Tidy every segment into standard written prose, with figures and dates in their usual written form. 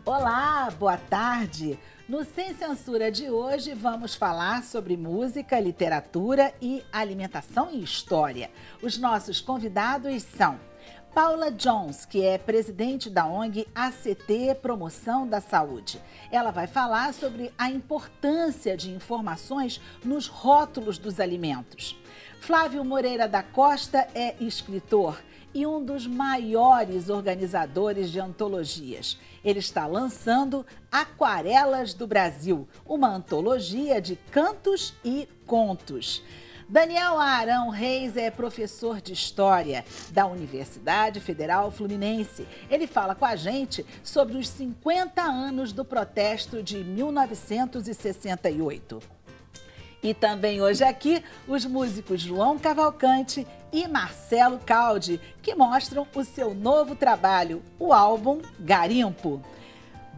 Olá, boa tarde. No Sem Censura de hoje vamos falar sobre música, literatura e alimentação e história. Os nossos convidados são Paula Jones, que é presidente da ONG ACT Promoção da Saúde. Ela vai falar sobre a importância de informações nos rótulos dos alimentos. Flávio Moreira da Costa é escritor e um dos maiores organizadores de antologias. Ele está lançando Aquarelas do Brasil, uma antologia de cantos e contos. Daniel Arão Reis é professor de História da Universidade Federal Fluminense. Ele fala com a gente sobre os 50 anos do protesto de 1968. E também hoje aqui, os músicos João Cavalcante e Marcelo Caldi, que mostram o seu novo trabalho, o álbum Garimpo.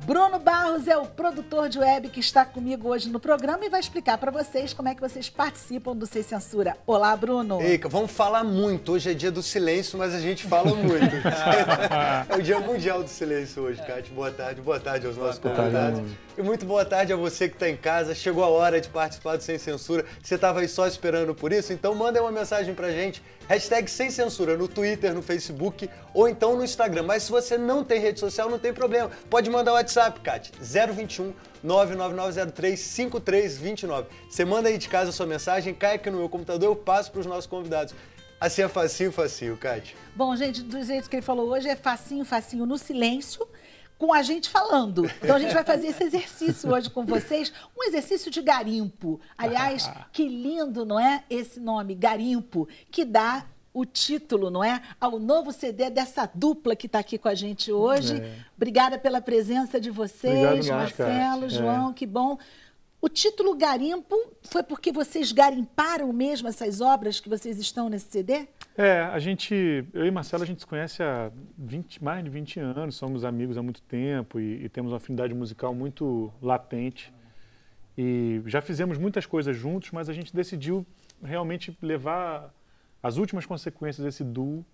Bruno Barros é o produtor de web que está comigo hoje no programa e vai explicar para vocês como é que vocês participam do Sem Censura. Olá, Bruno. Eica, vamos falar muito. Hoje é dia do silêncio, mas a gente fala muito. É o dia mundial do silêncio hoje, Cátia. Boa tarde aos nossos convidados. E muito boa tarde a você que está em casa. Chegou a hora de participar do Sem Censura. Você estava aí só esperando por isso? Então manda uma mensagem pra gente. Hashtag Sem Censura no Twitter, no Facebook ou então no Instagram. Mas se você não tem rede social, não tem problema. Pode mandar o WhatsApp, Cátia. 021 99903 5329. Você manda aí de casa a sua mensagem, cai aqui no meu computador, eu passo para os nossos convidados. Assim é facinho, Cátia. Bom, gente, do jeito que ele falou hoje, é facinho no silêncio, com a gente falando. Então a gente vai fazer esse exercício hoje com vocês, um exercício de garimpo. Aliás, que lindo, não é? Esse nome, Garimpo, que dá o título, não é? Ao novo CD dessa dupla que está aqui com a gente hoje. Obrigada pela presença de vocês, Marcelo, João, que bom. O título Garimpo foi porque vocês garimparam mesmo essas obras que vocês estão nesse CD? Eu e Marcelo, a gente se conhece há mais de 20 anos, somos amigos há muito tempo e temos uma afinidade musical muito latente. E já fizemos muitas coisas juntos, mas a gente decidiu realmente levar as últimas consequências desse duo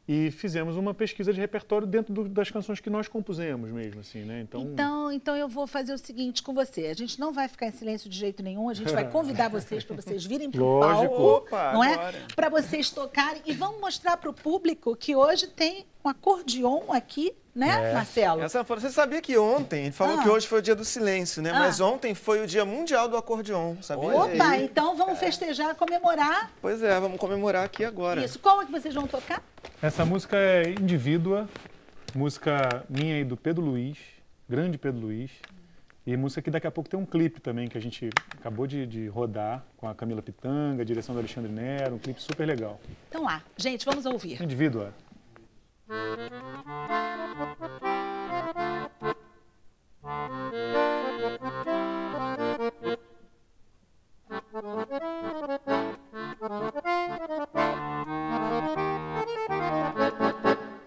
e fizemos uma pesquisa de repertório dentro das canções que nós compusemos mesmo, assim, né? Então eu vou fazer o seguinte com você. A gente não vai ficar em silêncio de jeito nenhum, a gente vai convidar vocês para vocês virem para o palco, não é? Para vocês tocarem e vamos mostrar para o público que hoje tem um acordeon aqui, né, Marcelo? Você sabia que ontem, ele falou que hoje foi o dia do silêncio, né? Mas ontem foi o dia mundial do acordeon, sabia? Opa, então vamos festejar, comemorar. Pois é, vamos comemorar aqui agora. Isso, qual é que vocês vão tocar? Essa música é Indivídua, música minha e do Pedro Luiz, grande Pedro Luiz. E música que daqui a pouco tem um clipe também, que a gente acabou de rodar com a Camila Pitanga, direção do Alexandre Nero, um clipe super legal. Então lá, gente, vamos ouvir. Indivídua.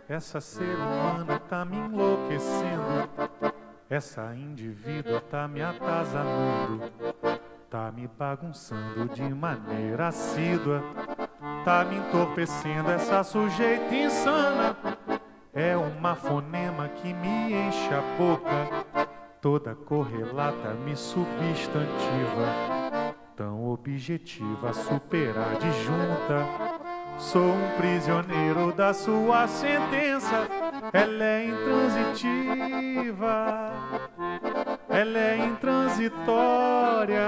Essa ser humana tá me enlouquecendo, essa indivídua tá me atazanando, tá me bagunçando de maneira assídua, tá me entorpecendo essa sujeita insana. É uma fonema que me enche a boca, toda correlata me substantiva, tão objetiva, superar disjunta. Sou um prisioneiro da sua sentença, ela é intransitiva, ela é intransitória,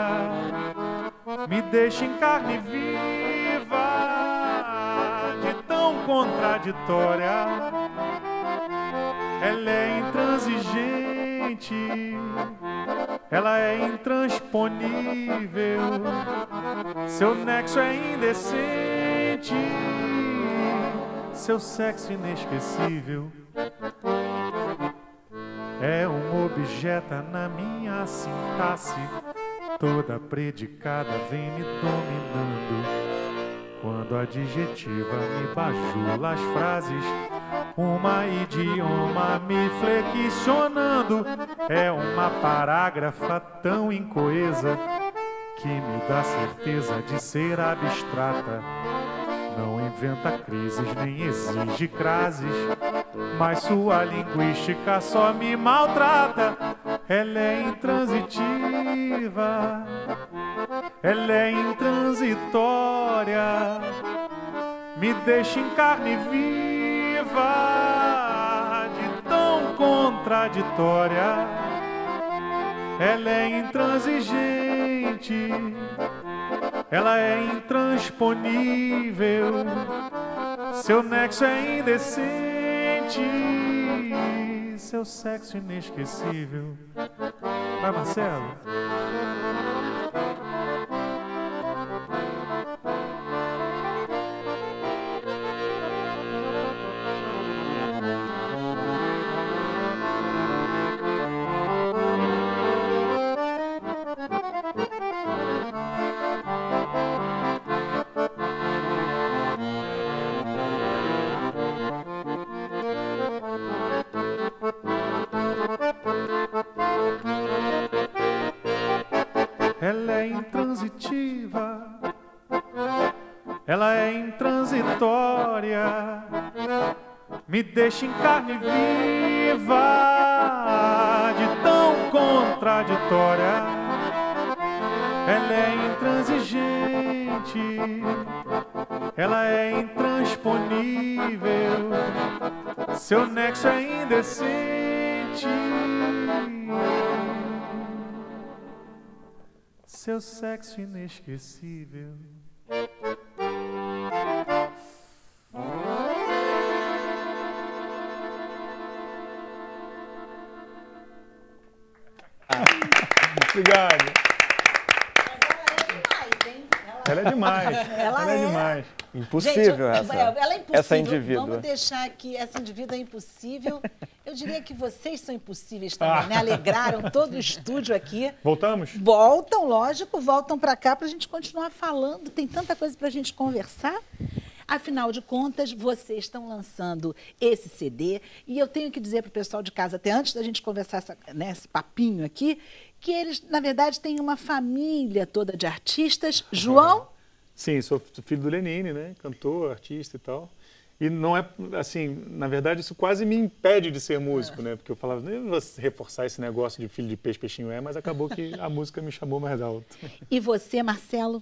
me deixa em carne viva, de tão contraditória. Ela é intransigente, ela é intransponível, seu nexo é indecente, seu sexo inesquecível. É um objeto na minha sintaxe, toda predicada vem me dominando. Quando a adjetiva me bajula as frases, uma idioma me flexionando. É uma parágrafa tão incoesa que me dá certeza de ser abstrata. Não inventa crises nem exige crases, mas sua linguística só me maltrata. Ela é intransitiva, ela é intransitória, me deixa em carne viva, de tão contraditória. Ela é intransigente, ela é intransponível, seu nexo é indecente, seu sexo inesquecível. Vai, Marcelo. Ela é intransitiva, ela é intransitória, me deixa em carne viva, de tão contraditória. Ela é intransigente, ela é intransponível, seu nexo é indecente, seu sexo inesquecível. Obrigado. Ela é demais. Ela é demais. Impossível. Gente, essa. Ela é impossível. Essa indivídua. Vamos deixar aqui, essa indivídua é impossível. Eu diria que vocês são impossíveis também, né? Alegraram todo o estúdio aqui. Voltamos? Voltam, lógico, voltam para cá para a gente continuar falando. Tem tanta coisa para a gente conversar. Afinal de contas, vocês estão lançando esse CD e eu tenho que dizer para o pessoal de casa, até antes da gente conversar esse papinho aqui, que eles, na verdade, têm uma família toda de artistas. João? Sim, sou filho do Lenine, né? Cantor, artista e tal. E não é, assim, na verdade, isso quase me impede de ser músico, né? Porque eu falava, nem vou reforçar esse negócio de filho de peixe, peixinho é, mas acabou que a música me chamou mais alto. E você, Marcelo?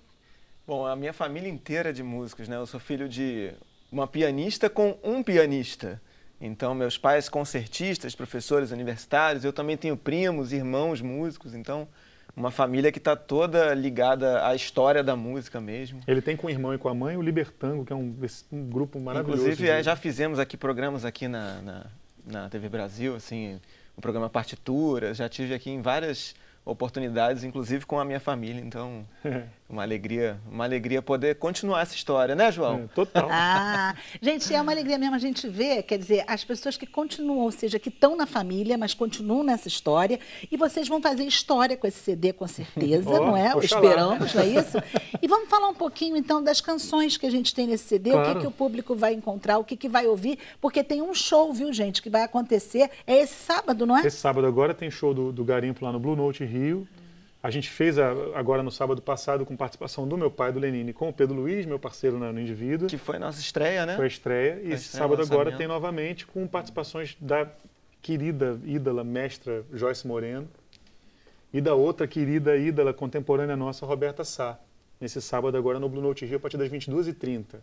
Bom, a minha família inteira é de músicos, né? Eu sou filho de uma pianista com um pianista. Então, meus pais concertistas, professores universitários, eu também tenho primos, irmãos músicos, então uma família que está toda ligada à história da música mesmo. Ele tem com o irmão e com a mãe o Libertango, que é um grupo maravilhoso. Inclusive, já fizemos aqui programas aqui na TV Brasil, assim, o programa Partituras, já tive aqui em várias oportunidades, inclusive com a minha família, então uma alegria poder continuar essa história, né, João? Total. Gente, é uma alegria mesmo a gente ver, quer dizer, as pessoas que continuam, ou seja, que estão na família, mas continuam nessa história, e vocês vão fazer história com esse CD, com certeza, não é? Esperamos, não é isso? E vamos falar um pouquinho, então, das canções que a gente tem nesse CD, claro. O que o público vai encontrar, o que vai ouvir, porque tem um show, viu, gente, que vai acontecer, é esse sábado, não é? Esse sábado agora tem show do Garimpo lá no Blue Note Rio. A gente fez agora no sábado passado com participação do meu pai, do Lenine, com o Pedro Luiz, meu parceiro no Indivíduo. Que foi a nossa estreia, né? Foi a estreia. E esse sábado agora tem novamente com participações da querida ídola, mestra Joyce Moreno e da outra querida ídola contemporânea nossa, Roberta Sá. Nesse sábado agora no Blue Note Rio, a partir das 22h30.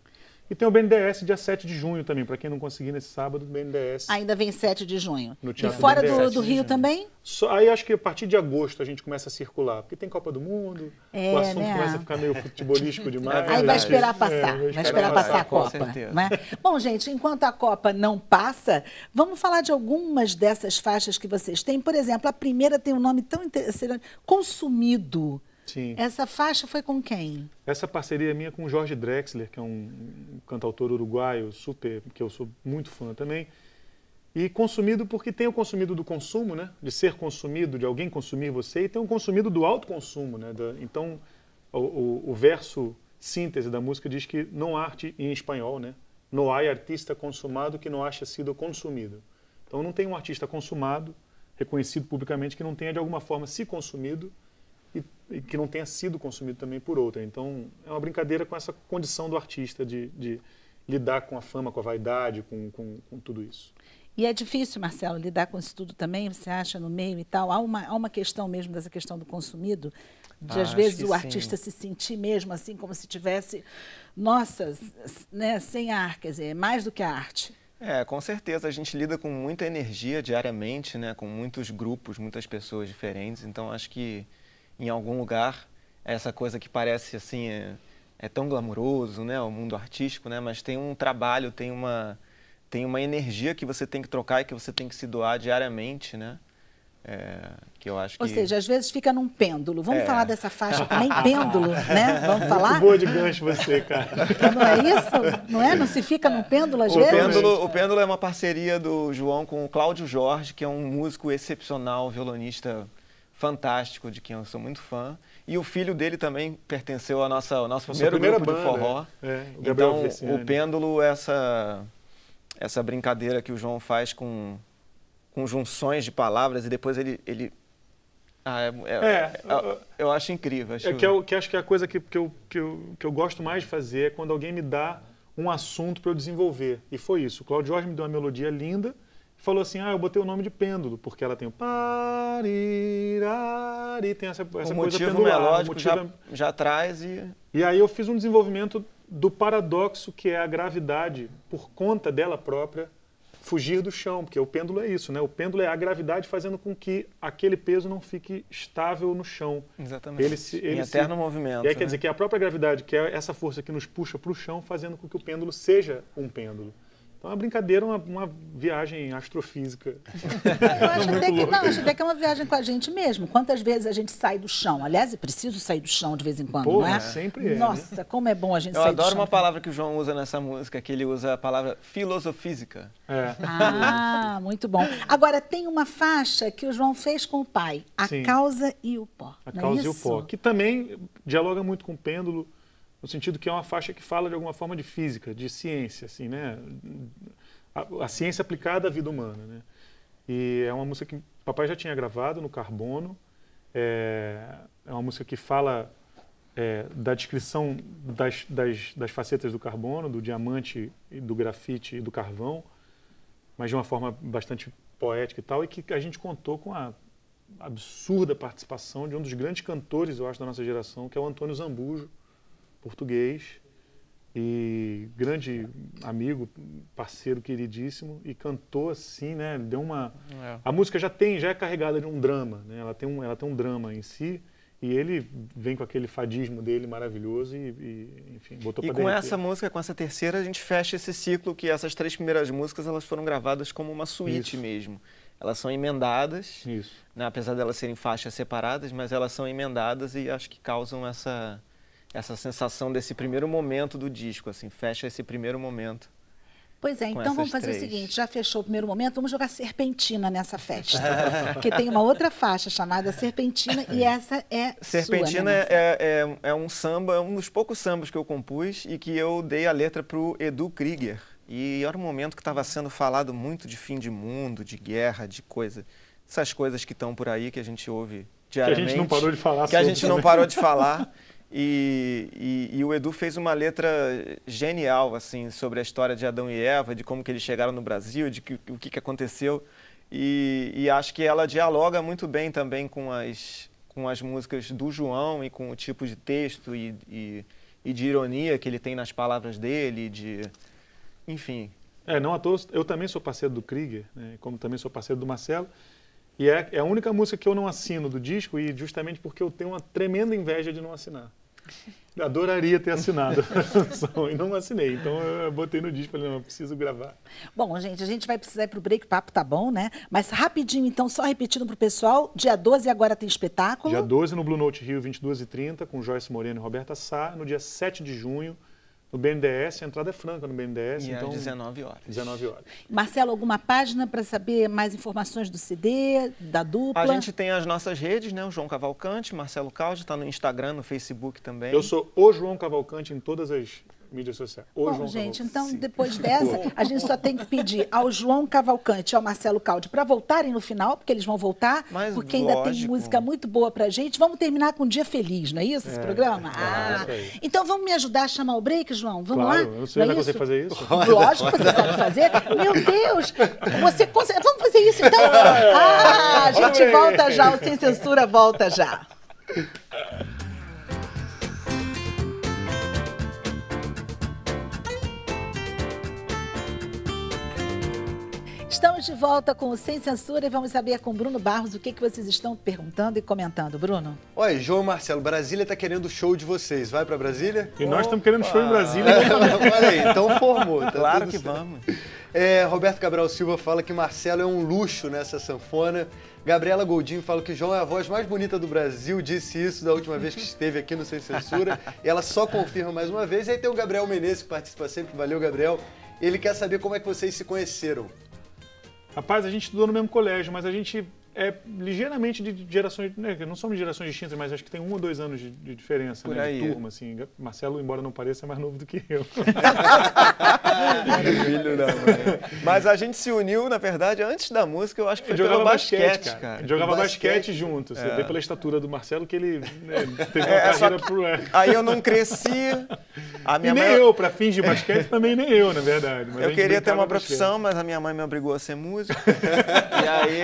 E tem o BNDES dia 7 de junho também, para quem não conseguir nesse sábado, o BNDES. Ainda vem 7 de junho. No e fora do Rio também? Aí acho que a partir de agosto a gente começa a circular, porque tem Copa do Mundo, o assunto começa a ficar meio futebolístico demais. Aí vai esperar passar, vai esperar passar a Copa. Né? Bom, gente, enquanto a Copa não passa, vamos falar de algumas dessas faixas que vocês têm. Por exemplo, a primeira tem um nome tão interessante, Consumido. Sim. Essa faixa foi com quem? Essa parceria é minha com o Jorge Drexler, que é um cantautor uruguaio, que eu sou muito fã também. E consumido porque tem o consumido do consumo, né? De ser consumido, de alguém consumir você, e tem o consumido do autoconsumo, né? Então, o verso síntese da música diz que não há arte em espanhol, né? No há artista consumado que não acha sido consumido. Então não tem um artista consumado, reconhecido publicamente, que não tenha de alguma forma se consumido e que não tenha sido consumido também por outra. Então, é uma brincadeira com essa condição do artista de lidar com a fama, com a vaidade, com tudo isso. E é difícil, Marcelo, lidar com isso tudo também, você acha, no meio e tal? Há uma questão mesmo dessa questão do consumido, de às vezes o artista se sentir mesmo assim, como se tivesse, nossa, né, sem ar, quer dizer, mais do que a arte. Com certeza, a gente lida com muita energia diariamente, né, com muitos grupos, muitas pessoas diferentes, então acho que em algum lugar essa coisa que parece assim, é tão glamuroso, né, o mundo artístico, né, mas tem um trabalho, tem uma energia que você tem que trocar e que você tem que se doar diariamente, né? Que eu acho que... Ou seja, às vezes fica num pêndulo. Vamos falar dessa faixa também, pêndulo, né? Vamos falar? Muito boa de gancho você, cara. Não é isso? Não é? Não se fica num pêndulo às vezes? O Pêndulo é uma parceria do João com o Cláudio Jorge, que é um músico excepcional, violonista fantástico, de quem eu sou muito fã. E o filho dele também pertenceu ao nosso primeiro grupo de forró. Então, o Pêndulo é essa brincadeira que o João faz com junções de palavras e depois eu acho incrível. Acho que a coisa que eu gosto mais de fazer é quando alguém me dá um assunto para eu desenvolver. E foi isso. O Cláudio Jorge me deu uma melodia linda e falou assim, eu botei o nome de Pêndulo, porque ela tem o parirari, tem essa coisa pendular. Melódico já traz E aí eu fiz um desenvolvimento do paradoxo que é a gravidade, por conta dela própria, fugir do chão, porque o pêndulo é isso, né? O pêndulo é a gravidade fazendo com que aquele peso não fique estável no chão. Exatamente. Em eterno movimento. E aí quer dizer que é a própria gravidade, que é essa força que nos puxa para o chão, fazendo com que o pêndulo seja um pêndulo. Então é uma brincadeira, uma viagem astrofísica. Eu acho até que é uma viagem com a gente mesmo. Quantas vezes a gente sai do chão? Aliás, é preciso sair do chão de vez em quando, não é? Sempre é. Nossa, né? Como é bom a gente sair do chão. Eu adoro uma palavra que o João usa nessa música, que ele usa a palavra filosofísica. Muito bom. Agora, tem uma faixa que o João fez com o pai, A Causa e o Pó. A Causa e o Pó, que também dialoga muito com o pêndulo, no sentido que é uma faixa que fala de alguma forma de física, de ciência, assim, né? A ciência aplicada à vida humana, né? E é uma música que o papai já tinha gravado no Carbono. É uma música que fala da descrição das facetas do carbono, do diamante, do grafite e do carvão, mas de uma forma bastante poética e tal, e que a gente contou com a absurda participação de um dos grandes cantores, eu acho, da nossa geração, que é o Antônio Zambujo, português, e grande amigo, parceiro queridíssimo, e cantou assim, né? Deu uma... A música já é carregada de um drama, né? Ela tem um drama em si, e ele vem com aquele fadismo dele maravilhoso enfim, botou pra dentro. E com essa música, com essa terceira, a gente fecha esse ciclo que essas 3 primeiras músicas, elas foram gravadas como uma suíte mesmo. Elas são emendadas, né? Apesar de elas serem faixas separadas, mas elas são emendadas e acho que causam essa sensação desse primeiro momento do disco, assim, fecha esse primeiro momento. Pois é, então vamos fazer o seguinte, já fechou o primeiro momento, vamos jogar Serpentina nessa festa. Porque tem uma outra faixa chamada Serpentina e essa é Serpentina sua, né, é um samba, um dos poucos sambas que eu compus e que eu dei a letra para o Edu Krieger. E era um momento que estava sendo falado muito de fim de mundo, de guerra, de coisa, essas coisas que estão por aí, que a gente ouve diariamente. Que a gente não parou de falar. Que a gente não parou de falar. E o Edu fez uma letra genial, assim, sobre a história de Adão e Eva, de como que eles chegaram no Brasil, o que aconteceu. E acho que ela dialoga muito bem também com as músicas do João e com o tipo de texto e de ironia que ele tem nas palavras dele, enfim. Não à toa, eu também sou parceiro do Krieger, né, como também sou parceiro do Marcelo. E é a única música que eu não assino do disco, e justamente porque eu tenho uma tremenda inveja de não assinar. Eu adoraria ter assinado a canção e não assinei. Então eu botei no disco e falei, não, eu preciso gravar. Bom, gente, a gente vai precisar ir pro break, o papo tá bom, né? Mas rapidinho, então, só repetindo pro pessoal, dia 12 agora tem espetáculo. Dia 12 no Blue Note Rio, 22h30, com Joyce Moreno e Roberta Sá. No dia 7 de junho, no BNDES, a entrada é franca no BNDES. Então, às 19 horas. 19 horas. Marcelo, alguma página para saber mais informações do CD, da dupla? A gente tem as nossas redes, né? O João Cavalcante, Marcelo Caldi, está no Instagram, no Facebook também. Eu sou o João Cavalcante em todas as mídia social. Bom, gente, então depois dessa, a gente só tem que pedir ao João Cavalcante e ao Marcelo Caldi para voltarem no final, porque eles vão voltar, mas porque ainda tem música muito boa pra gente. Vamos terminar com um dia feliz, não é isso, esse programa? Então vamos me ajudar a chamar o break, João? Vamos lá? Eu sei, vai conseguir fazer isso? Lógico que você sabe fazer. Meu Deus, você consegue. Vamos fazer isso então? A gente volta já, o Sem Censura volta já. Estamos de volta com o Sem Censura e vamos saber com o Bruno Barros o que vocês estão perguntando e comentando. Bruno? Olha, João e Marcelo, Brasília está querendo o show de vocês. Vai para Brasília? E nós estamos querendo show em Brasília. Olha aí, então formou. Tá claro que vamos. Roberto Cabral Silva fala que Marcelo é um luxo nessa sanfona. Gabriela Goldinho fala que João é a voz mais bonita do Brasil, disse isso da última vez que esteve aqui no Sem Censura. E ela só confirma mais uma vez. E aí tem o Gabriel Menezes, que participa sempre. Valeu, Gabriel. Ele quer saber como é que vocês se conheceram. Rapaz, a gente estudou no mesmo colégio, mas a gente é ligeiramente de gerações, né, não somos de gerações distintas, mas acho que tem 1 ou 2 anos de diferença, por né, aí. De turma, assim. Marcelo, embora não pareça, é mais novo do que eu. Filho da mãe. Mas a gente se uniu, na verdade, antes da música, eu acho que foi pelo basquete, cara. A gente jogava basquete junto. Você vê pela estatura do Marcelo que ele teve uma carreira pro... Aí eu não cresci. A minha nem eu, para fins de basquete, também nem eu, na verdade. Mas eu queria ter uma profissão, mas a minha mãe me obrigou a ser músico. E aí...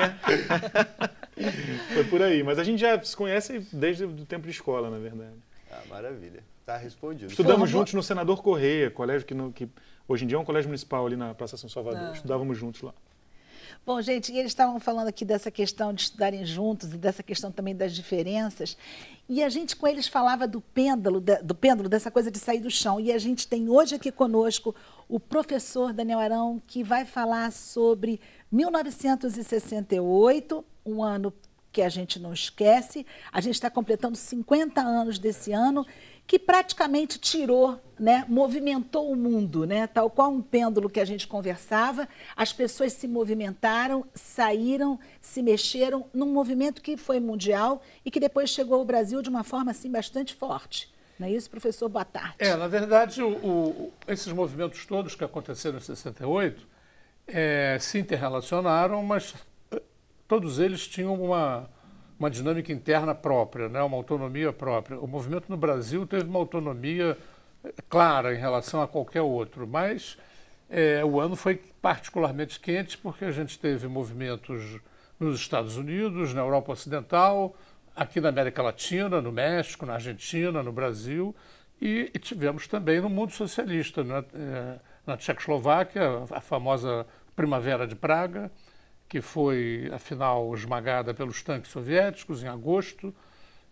Foi por aí. Mas a gente já se conhece desde o tempo de escola, na verdade. Maravilha. Tá respondido. Estudamos juntos no Senador Correia, colégio que hoje em dia é um colégio municipal ali na Praça São Salvador. Estudávamos juntos lá. Bom, gente, e eles estavam falando aqui dessa questão de estudarem juntos e dessa questão também das diferenças. E a gente com eles falava do pêndulo, dessa coisa de sair do chão. E a gente tem hoje aqui conosco o professor Daniel Arão, que vai falar sobre 1968, um ano que a gente não esquece. A gente está completando 50 anos desse ano, que praticamente tirou, né, movimentou o mundo, né, tal qual um pêndulo que a gente conversava. As pessoas se movimentaram, saíram, se mexeram num movimento que foi mundial e que depois chegou ao Brasil de uma forma assim bastante forte. Não é isso, professor? Boa tarde. Na verdade, esses movimentos todos que aconteceram em 68 se interrelacionaram, mas todos eles tinham uma dinâmica interna própria, né? Uma autonomia própria. O movimento no Brasil teve uma autonomia clara em relação a qualquer outro, mas o ano foi particularmente quente porque a gente teve movimentos nos Estados Unidos, na Europa Ocidental, aqui na América Latina, no México, na Argentina, no Brasil, e tivemos também no mundo socialista, né? Na Tchecoslováquia, a famosa Primavera de Praga, que foi, afinal, esmagada pelos tanques soviéticos em agosto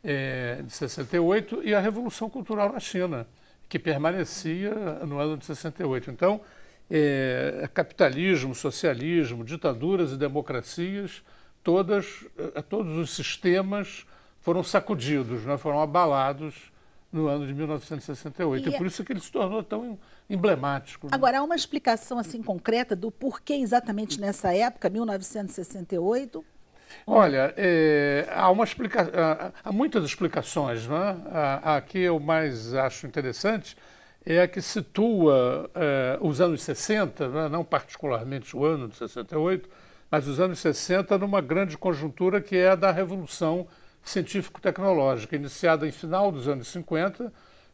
de 68, e a Revolução Cultural na China, que permanecia no ano de 68. Então, capitalismo, socialismo, ditaduras e democracias, todos os sistemas foram sacudidos, né? Foram abalados no ano de 1968. E por isso que ele se tornou tão emblemático. Agora, há uma explicação assim concreta do porquê exatamente nessa época, 1968? Olha, há muitas explicações, né? A que eu mais acho interessante é a que situa os anos 60, né? Não particularmente o ano de 68, mas os anos 60 numa grande conjuntura que é a da Revolução Científico-Tecnológica, iniciada em final dos anos 50.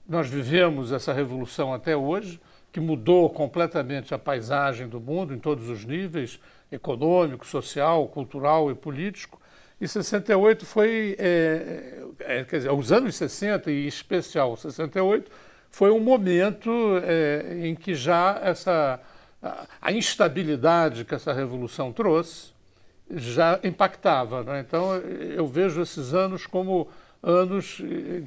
Nós vivemos essa revolução até hoje, que mudou completamente a paisagem do mundo em todos os níveis, econômico, social, cultural e político. E 68 foi, quer dizer, os anos 60, e em especial 68, foi um momento em que já a instabilidade que essa revolução trouxe já impactava, né? Então, eu vejo esses anos como anos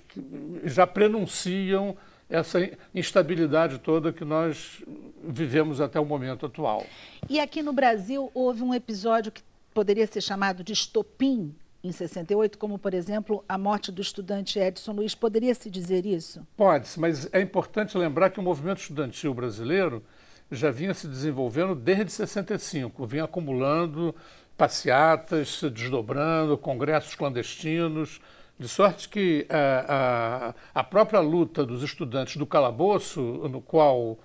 que já prenunciam essa instabilidade toda que nós vivemos até o momento atual. E aqui no Brasil houve um episódio que poderia ser chamado de estopim em 68, como, por exemplo, a morte do estudante Edson Luiz. Poderia-se dizer isso? Pode-se, mas é importante lembrar que o movimento estudantil brasileiro já vinha se desenvolvendo desde 65, vinha acumulando passeatas, se desdobrando, congressos clandestinos, De sorte que a própria luta dos estudantes do calabouço, no qual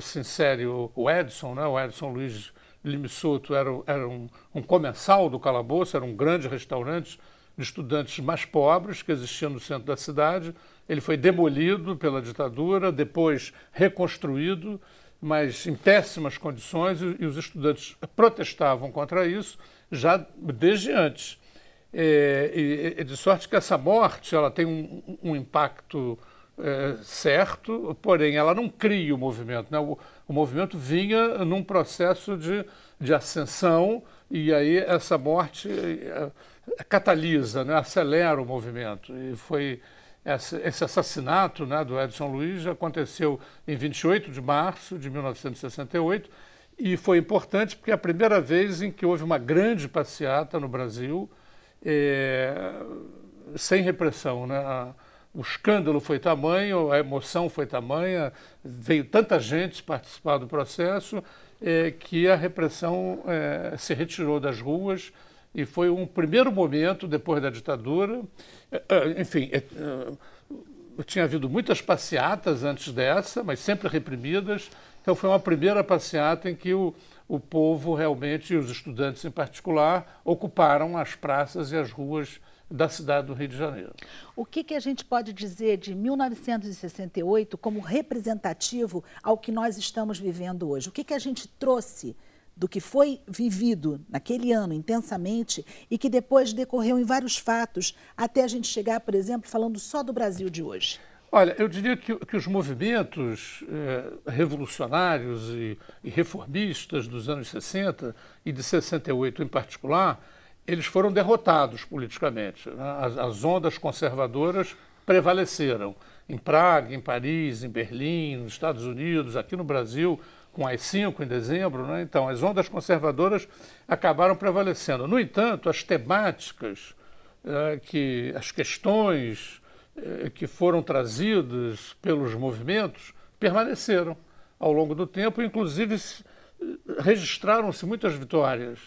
se insere o Edson, né? O Edson Luiz Lima Souto era um comensal do calabouço, era um grande restaurante de estudantes mais pobres que existia no centro da cidade. Ele foi demolido pela ditadura, depois reconstruído, mas em péssimas condições, e os estudantes protestavam contra isso já desde antes. De sorte que essa morte ela tem um impacto certo, porém ela não cria o movimento, né? O movimento vinha num processo de ascensão, e aí essa morte catalisa, né? Acelera o movimento. E foi esse assassinato, né, do Edson Luiz aconteceu em 28 de março de 1968, e foi importante porque é a primeira vez em que houve uma grande passeata no Brasil, sem repressão, né? O escândalo foi tamanho, a emoção foi tamanha, veio tanta gente participar do processo, que a repressão se retirou das ruas, e foi um primeiro momento depois da ditadura. Enfim, tinha havido muitas passeatas antes dessa, mas sempre reprimidas. Então foi uma primeira passeata em que o povo realmente, e os estudantes em particular, ocuparam as praças e as ruas da cidade do Rio de Janeiro. O que a gente pode dizer de 1968 como representativo ao que nós estamos vivendo hoje? O que a gente trouxe do que foi vivido naquele ano intensamente e que depois decorreu em vários fatos, até a gente chegar, por exemplo, falando só do Brasil de hoje? Olha, eu diria que os movimentos revolucionários e reformistas dos anos 60 e de 68 em particular, eles foram derrotados politicamente. As ondas conservadoras prevaleceram em Praga, em Paris, em Berlim, nos Estados Unidos, aqui no Brasil, com as 5 em dezembro, né? Então, as ondas conservadoras acabaram prevalecendo. No entanto, as temáticas, as questões que foram trazidas pelos movimentos permaneceram ao longo do tempo, inclusive registraram-se muitas vitórias,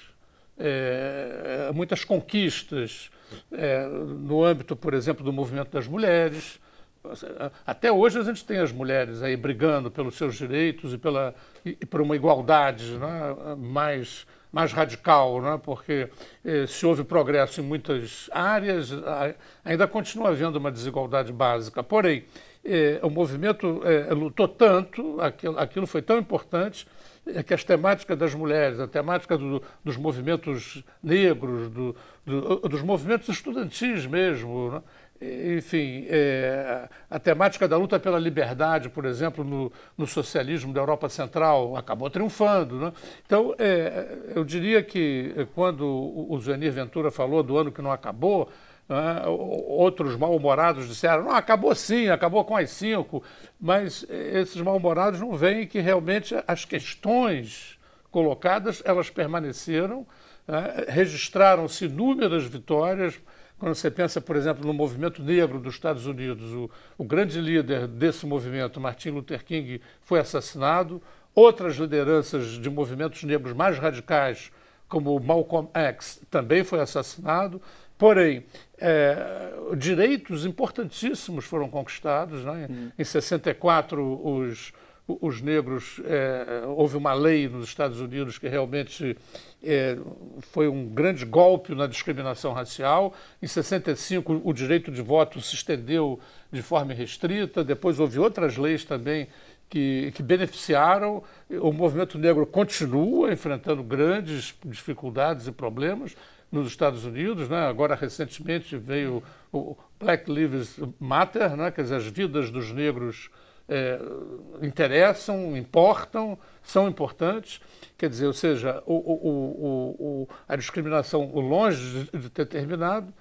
muitas conquistas no âmbito, por exemplo, do movimento das mulheres. Até hoje a gente tem as mulheres aí brigando pelos seus direitos e por uma igualdade, né, mais radical, né, porque se houve progresso em muitas áreas, ainda continua havendo uma desigualdade básica. Porém, o movimento lutou tanto, aquilo foi tão importante, que as temáticas das mulheres, a temática dos movimentos negros, dos movimentos estudantis mesmo, né? Enfim, a temática da luta pela liberdade, por exemplo, no socialismo da Europa Central, acabou triunfando, né? Então, eu diria que quando o Zuenir Ventura falou do ano que não acabou, outros mal-humorados disseram, não, acabou sim, acabou com as 5, mas esses mal-humorados não veem que realmente as questões colocadas, elas permaneceram, registraram-se inúmeras vitórias. Quando você pensa, por exemplo, no movimento negro dos Estados Unidos, o grande líder desse movimento, Martin Luther King, foi assassinado, outras lideranças de movimentos negros mais radicais, como o Malcolm X, também foi assassinado. Porém, direitos importantíssimos foram conquistados, né? Em 64, os negros, houve uma lei nos Estados Unidos que realmente foi um grande golpe na discriminação racial. Em 65, o direito de voto se estendeu de forma restrita. Depois houve outras leis também que beneficiaram. O movimento negro continua enfrentando grandes dificuldades e problemas nos Estados Unidos, né? Agora, recentemente, veio o Black Lives Matter, né? Quer dizer, as vidas dos negros interessam, importam, são importantes. Quer dizer, ou seja, a discriminação longe de ter terminado,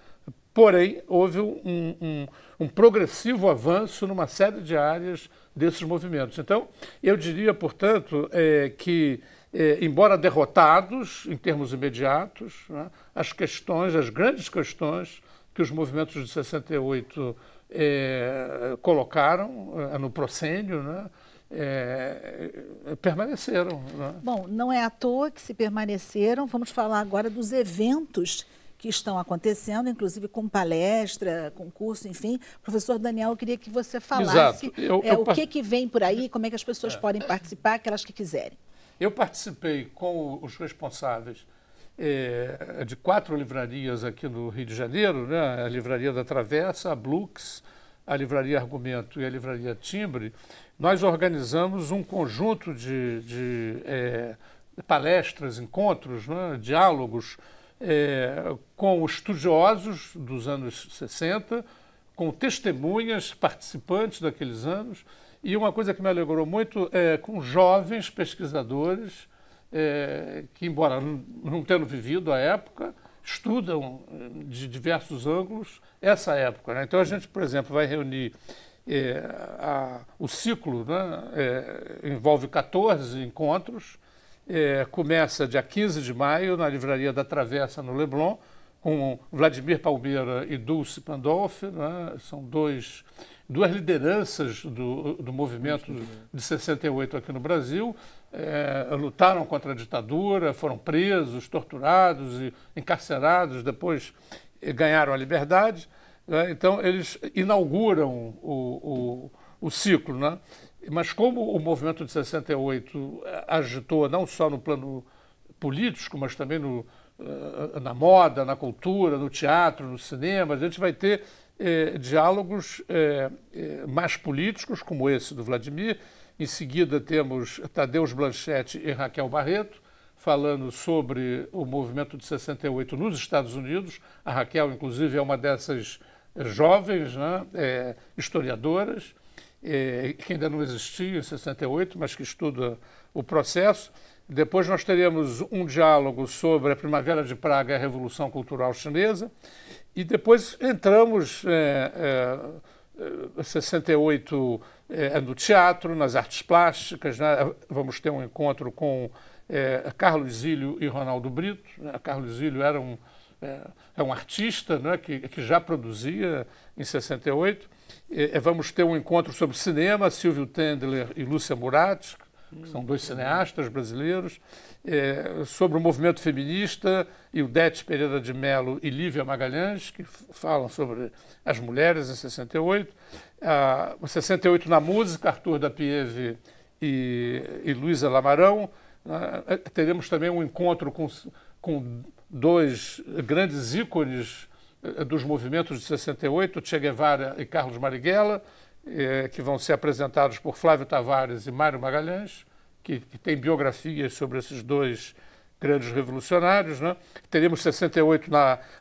porém, houve um progressivo avanço numa série de áreas desses movimentos. Então, eu diria, portanto, que embora derrotados em termos imediatos, né, as grandes questões que os movimentos de 68 colocaram no proscênio, né, permaneceram. Né? Bom, não é à toa que se permaneceram. Vamos falar agora dos eventos que estão acontecendo, inclusive com palestra, concurso, enfim. Professor Daniel, eu queria que você falasse o que vem por aí, como é que as pessoas podem participar, aquelas que quiserem. Eu participei com os responsáveis de 4 livrarias aqui no Rio de Janeiro, né? A Livraria da Travessa, a Blux, a Livraria Argumento e a Livraria Timbre. Nós organizamos um conjunto de palestras, encontros, né? Diálogos com estudiosos dos anos 60, com testemunhas, participantes daqueles anos, e uma coisa que me alegrou muito é com jovens pesquisadores que, embora não tendo vivido a época, estudam de diversos ângulos essa época, né? Então a gente, por exemplo, vai reunir o ciclo, né? Envolve 14 encontros, começa dia 15 de maio na Livraria da Travessa, no Leblon, com Vladimir Palmeira e Dulce Pandolfi, né? São duas lideranças do movimento de 68 aqui no Brasil, lutaram contra a ditadura, foram presos, torturados e encarcerados, depois ganharam a liberdade, né? Então eles inauguram o ciclo, né? Mas como o movimento de 68 agitou não só no plano político, mas também na moda, na cultura, no teatro, no cinema, a gente vai ter diálogos mais políticos, como esse do Vladimir. Em seguida temos Tadeusz Blanchetti e Raquel Barreto, falando sobre o movimento de 68 nos Estados Unidos. A Raquel, inclusive, é uma dessas jovens, né, historiadoras, que ainda não existia em 68, mas que estuda o processo. Depois nós teremos um diálogo sobre a Primavera de Praga e a Revolução Cultural Chinesa. E depois entramos 68 no teatro, nas artes plásticas, né? Vamos ter um encontro com Carlos Zílio e Ronaldo Brito. Carlos Zílio era um artista, né, que já produzia em 68. Vamos ter um encontro sobre cinema, Silvio Tendler e Lúcia Murat, que são 2 cineastas brasileiros, sobre o movimento feminista, Ildete Pereira de Mello e Lívia Magalhães, que falam sobre as mulheres em 68. 68 na música, Arthur da Pieve e Luísa Lamarão. Teremos também um encontro com 2 grandes ícones dos movimentos de 68, Che Guevara e Carlos Marighella, que vão ser apresentados por Flávio Tavares e Mário Magalhães, que tem biografias sobre esses 2 grandes revolucionários, né? Teremos 68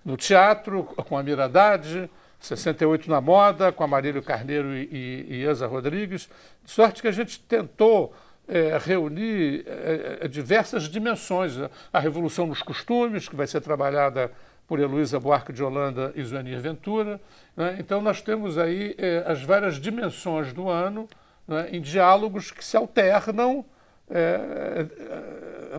no teatro, com a Mira Haddad, 68 na moda, com a Marílio Carneiro e Elza Rodrigues, de sorte que a gente tentou reunir diversas dimensões. A revolução nos costumes, que vai ser trabalhada por Heloísa Buarque de Holanda e Zuenir Ventura, né? Então nós temos aí as várias dimensões do ano, né, em diálogos que se alternam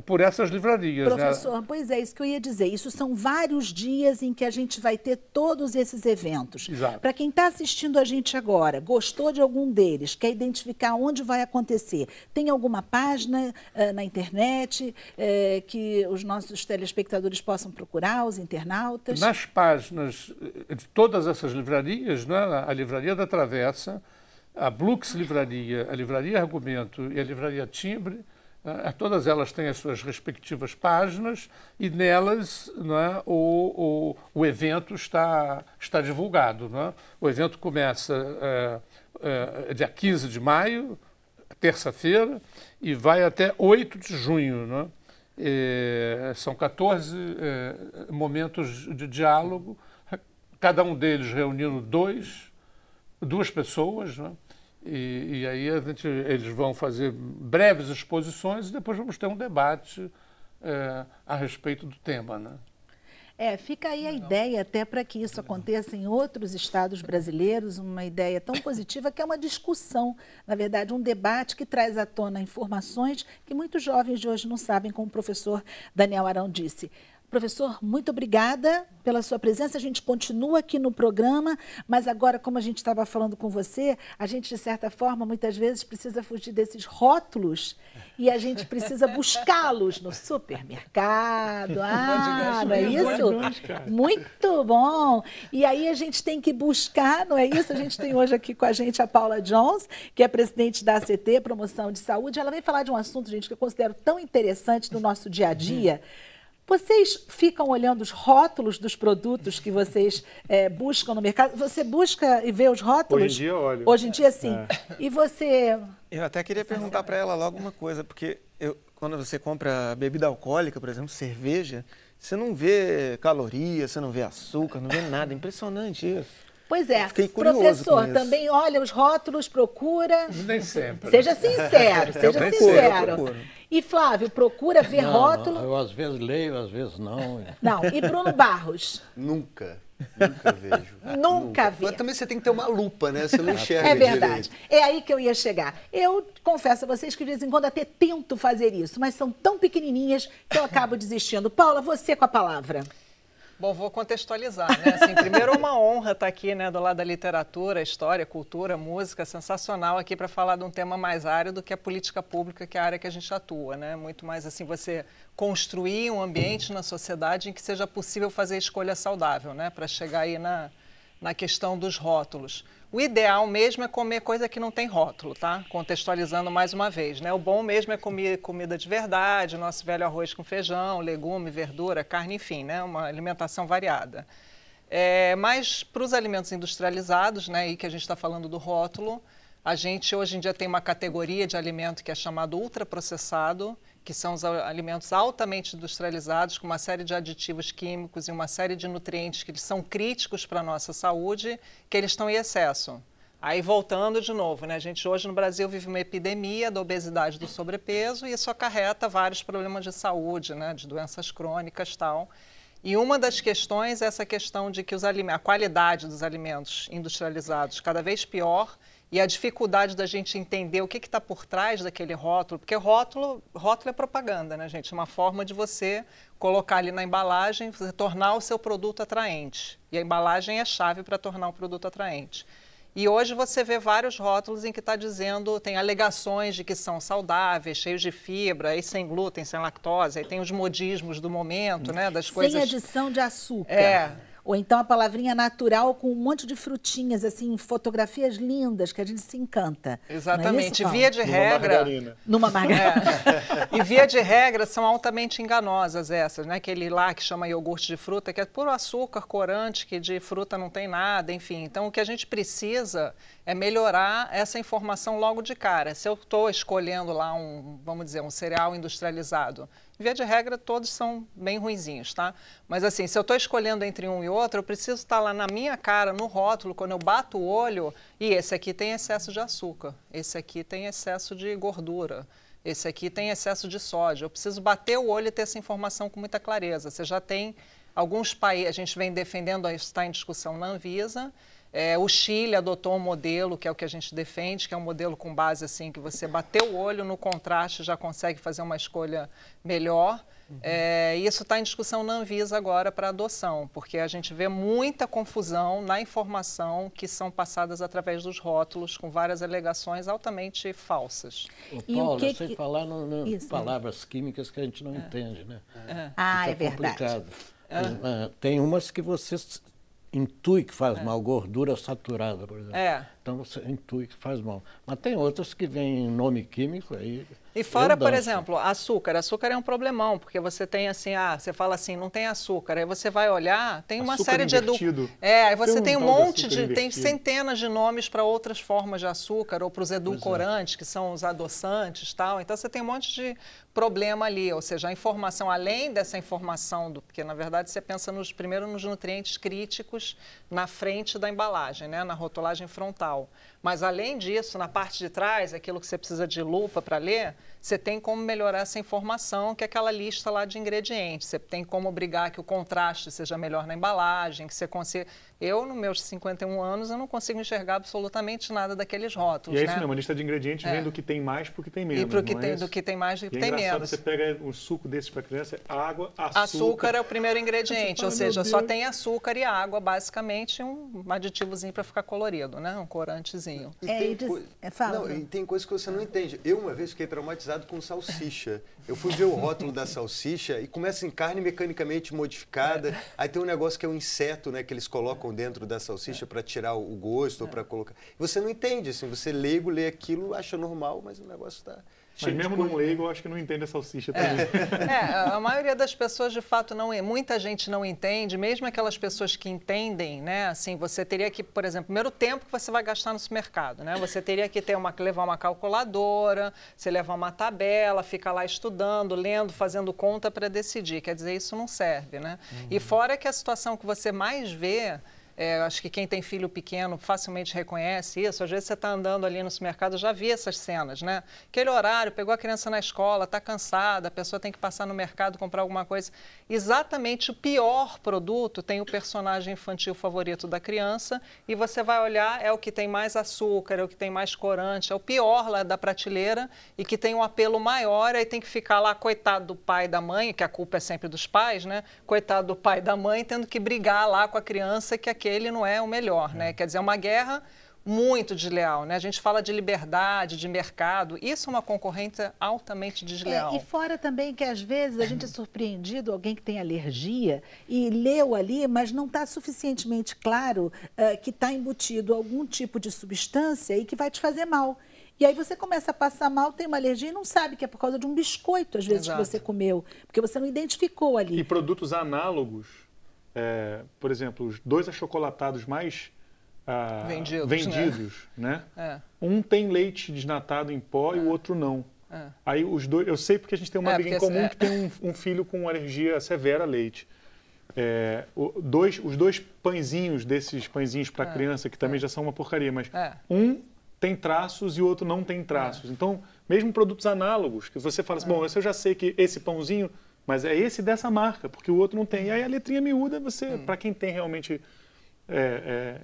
por essas livrarias. Professor, né? Pois é, isso que eu ia dizer. Isso são vários dias em que a gente vai ter todos esses eventos. Para quem está assistindo a gente agora, gostou de algum deles, quer identificar onde vai acontecer, tem alguma página na internet que os nossos telespectadores possam procurar, os internautas? Nas páginas de todas essas livrarias, né, a Livraria da Travessa, a Blux Livraria, a Livraria Argumento e a Livraria Timbre, todas elas têm as suas respectivas páginas e nelas, né, o evento está divulgado. Né? O evento começa dia 15 de maio, terça-feira, e vai até 8 de junho. Né? São 14 momentos de diálogo, cada um deles reunindo duas pessoas, né? E aí eles vão fazer breves exposições e depois vamos ter um debate a respeito do tema, né? Fica aí a ideia até para que isso aconteça em outros estados brasileiros, uma ideia tão positiva que é uma discussão, na verdade, um debate que traz à tona informações que muitos jovens de hoje não sabem, como o professor Daniel Arão disse. Professor, muito obrigada pela sua presença. A gente continua aqui no programa, mas agora, como a gente estava falando com você, a gente, de certa forma, muitas vezes precisa fugir desses rótulos e a gente precisa buscá-los no supermercado. Ah, não é isso? Muito bom! E aí a gente tem que buscar, não é isso? A gente tem hoje aqui com a gente a Paula Jones, que é presidente da ACT, Promoção de Saúde. Ela vem falar de um assunto, gente, que eu considero tão interessante no nosso dia a dia. Vocês ficam olhando os rótulos dos produtos que vocês buscam no mercado? Você busca e vê os rótulos? Hoje em dia eu olho. Hoje em dia, sim. E você... Eu até queria perguntar para ela logo uma coisa, porque quando você compra bebida alcoólica, por exemplo, cerveja, você não vê calorias, você não vê açúcar, não vê nada. Impressionante isso. Pois é. Fiquei curioso Professor, com isso. também olha os rótulos, procura... Nem sempre. Seja sincero, seja sincero. Eu procuro. E Flávio, procura ver rótulo? Não, eu às vezes leio, às vezes não. Não. E Bruno Barros? Nunca vejo. Nunca vi. Mas também você tem que ter uma lupa, né? Você não enxerga É verdade. direito. É aí que eu ia chegar. Eu confesso a vocês que de vez em quando até tento fazer isso, mas são tão pequenininhas que eu acabo desistindo. Paula, você com a palavra. Bom, vou contextualizar, né? Assim, primeiro, é uma honra estar aqui, né, do lado da literatura, história, cultura, música, sensacional aqui para falar de um tema mais árido que é a política pública, que é a área que a gente atua, né? Muito mais assim, você construir um ambiente na sociedade em que seja possível fazer escolha saudável, né? Para chegar aí na questão dos rótulos. O ideal mesmo é comer coisa que não tem rótulo, tá? Contextualizando mais uma vez, né? O bom mesmo é comer comida de verdade, nosso velho arroz com feijão, legume, verdura, carne, enfim, né? Uma alimentação variada. Mas para os alimentos industrializados, né? Aí que a gente está falando do rótulo, a gente hoje em dia tem uma categoria de alimento que é chamado ultraprocessado, que são os alimentos altamente industrializados, com uma série de aditivos químicos e uma série de nutrientes que são críticos para a nossa saúde, que eles estão em excesso. Aí, voltando de novo, né? A gente hoje no Brasil vive uma epidemia da obesidade e do sobrepeso e isso acarreta vários problemas de saúde, né? De doenças crônicas e tal. E uma das questões é essa questão de que a qualidade dos alimentos industrializados cada vez pior e a dificuldade da gente entender o que está por trás daquele rótulo, porque rótulo é propaganda, né, gente? Uma forma de você colocar ali na embalagem, você tornar o seu produto atraente. E a embalagem é a chave para tornar o produto atraente. E hoje você vê vários rótulos em que está dizendo, tem alegações de que são saudáveis, cheios de fibra, e sem glúten, sem lactose, aí tem os modismos do momento, né, das coisas... Sem adição de açúcar. Ou então a palavrinha natural com um monte de frutinhas, assim, fotografias lindas que a gente se encanta. Exatamente. Não é isso, via de regra... Numa margarina. E via de regra são altamente enganosas essas, né? Aquele lá que chama iogurte de fruta, que é puro açúcar, corante, que de fruta não tem nada, enfim. Então o que a gente precisa é melhorar essa informação logo de cara. Se eu estou escolhendo lá vamos dizer, um cereal industrializado, via de regra, todos são bem ruinzinhos, tá? Mas assim, se eu estou escolhendo entre um e outro, eu preciso estar lá na minha cara, no rótulo, quando eu bato o olho, e esse aqui tem excesso de açúcar, esse aqui tem excesso de gordura, esse aqui tem excesso de sódio. Eu preciso bater o olho e ter essa informação com muita clareza. Você já tem alguns países, a gente vem defendendo, isso está em discussão na Anvisa. O Chile adotou um modelo, que é o que a gente defende, que é um modelo com base assim, que você bateu o olho no contraste já consegue fazer uma escolha melhor. E isso está em discussão na Anvisa agora para adoção, porque a gente vê muita confusão na informação que são passadas através dos rótulos, com várias alegações altamente falsas. Paula, sem falar em palavras químicas que a gente não entende, né? É verdade. Tem umas que você intui que faz mal, gordura saturada, por exemplo. Então você intui que faz mal. Mas tem outras que vêm em nome químico aí. E fora, por exemplo, açúcar. Açúcar é um problemão, porque você tem assim, você fala assim, não tem açúcar. Aí você vai olhar, tem uma série de aí você tem um monte tem centenas de nomes para outras formas de açúcar ou para os edulcorantes, que são os adoçantes, tal. Então você tem um monte de problema ali, ou seja, a informação, além dessa informação, porque na verdade você pensa primeiro nos nutrientes críticos na frente da embalagem, né, na rotulagem frontal. industrial. Mas, além disso, na parte de trás, aquilo que você precisa de lupa para ler, você tem como melhorar essa informação, que é aquela lista lá de ingredientes. Você tem como obrigar que o contraste seja melhor na embalagem, que você consiga... Eu, nos meus 51 anos, eu não consigo enxergar absolutamente nada daqueles rótulos. E é isso mesmo, a lista de ingredientes vem do que tem mais para o que tem menos. E do que tem mais do que tem menos. Você pega um suco desses para criança, água, açúcar... Açúcar é o primeiro ingrediente, ou seja, só tem açúcar e água, basicamente um aditivozinho para ficar colorido, né? Um corantezinho. E tem coisas que você não entende. Eu, uma vez, fiquei traumatizado com salsicha. Eu fui ver o rótulo da salsicha e começa em carne mecanicamente modificada. Aí tem um negócio que é um inseto, né, que eles colocam dentro da salsicha para tirar o gosto ou para colocar. Você não entende, assim, você leigo, lê aquilo, acha normal, mas o negócio está... Mas mesmo não leigo, eu acho que não entende a salsicha também. A maioria das pessoas, de fato, não é. Muita gente não entende, mesmo aquelas pessoas que entendem, né? Assim, você teria que, por exemplo, primeiro tempo que você vai gastar no supermercado, né? Você teria que levar uma calculadora, você levar uma tabela, ficar lá estudando, lendo, fazendo conta para decidir. Quer dizer, isso não serve, né? E fora que a situação que você mais vê... acho que quem tem filho pequeno facilmente reconhece isso. Às vezes você está andando ali no supermercado, eu já vi essas cenas, né? Aquele horário, pegou a criança na escola, está cansada, a pessoa tem que passar no mercado, comprar alguma coisa. Exatamente o pior produto tem o personagem infantil favorito da criança e você vai olhar, é o que tem mais açúcar, é o que tem mais corante, é o pior lá da prateleira e que tem um apelo maior, aí tem que ficar lá, coitado do pai e da mãe, que a culpa é sempre dos pais, né? Coitado do pai e da mãe, tendo que brigar lá com a criança que ele não é o melhor, né? Quer dizer, é uma guerra muito desleal, né? A gente fala de liberdade, de mercado, isso é uma concorrência altamente desleal. E fora também que às vezes a gente é surpreendido, alguém que tem alergia e leu ali, mas não está suficientemente claro que está embutido algum tipo de substância e que vai te fazer mal. E aí você começa a passar mal, tem uma alergia e não sabe que é por causa de um biscoito, às vezes, que você comeu, porque você não identificou ali. E produtos análogos, por exemplo, os 2 achocolatados mais vendidos, né? Um tem leite desnatado em pó e o outro não. Aí os dois, eu sei porque a gente tem uma amiga em comum que tem um filho com alergia severa a leite. Os 2 pãezinhos desses pãezinhos para criança, que também já são uma porcaria, mas um tem traços e o outro não tem traços. Então, mesmo produtos análogos, que você fala assim, bom, eu já sei que esse pãozinho, mas é esse dessa marca, porque o outro não tem. E aí a letrinha miúda, para quem tem realmente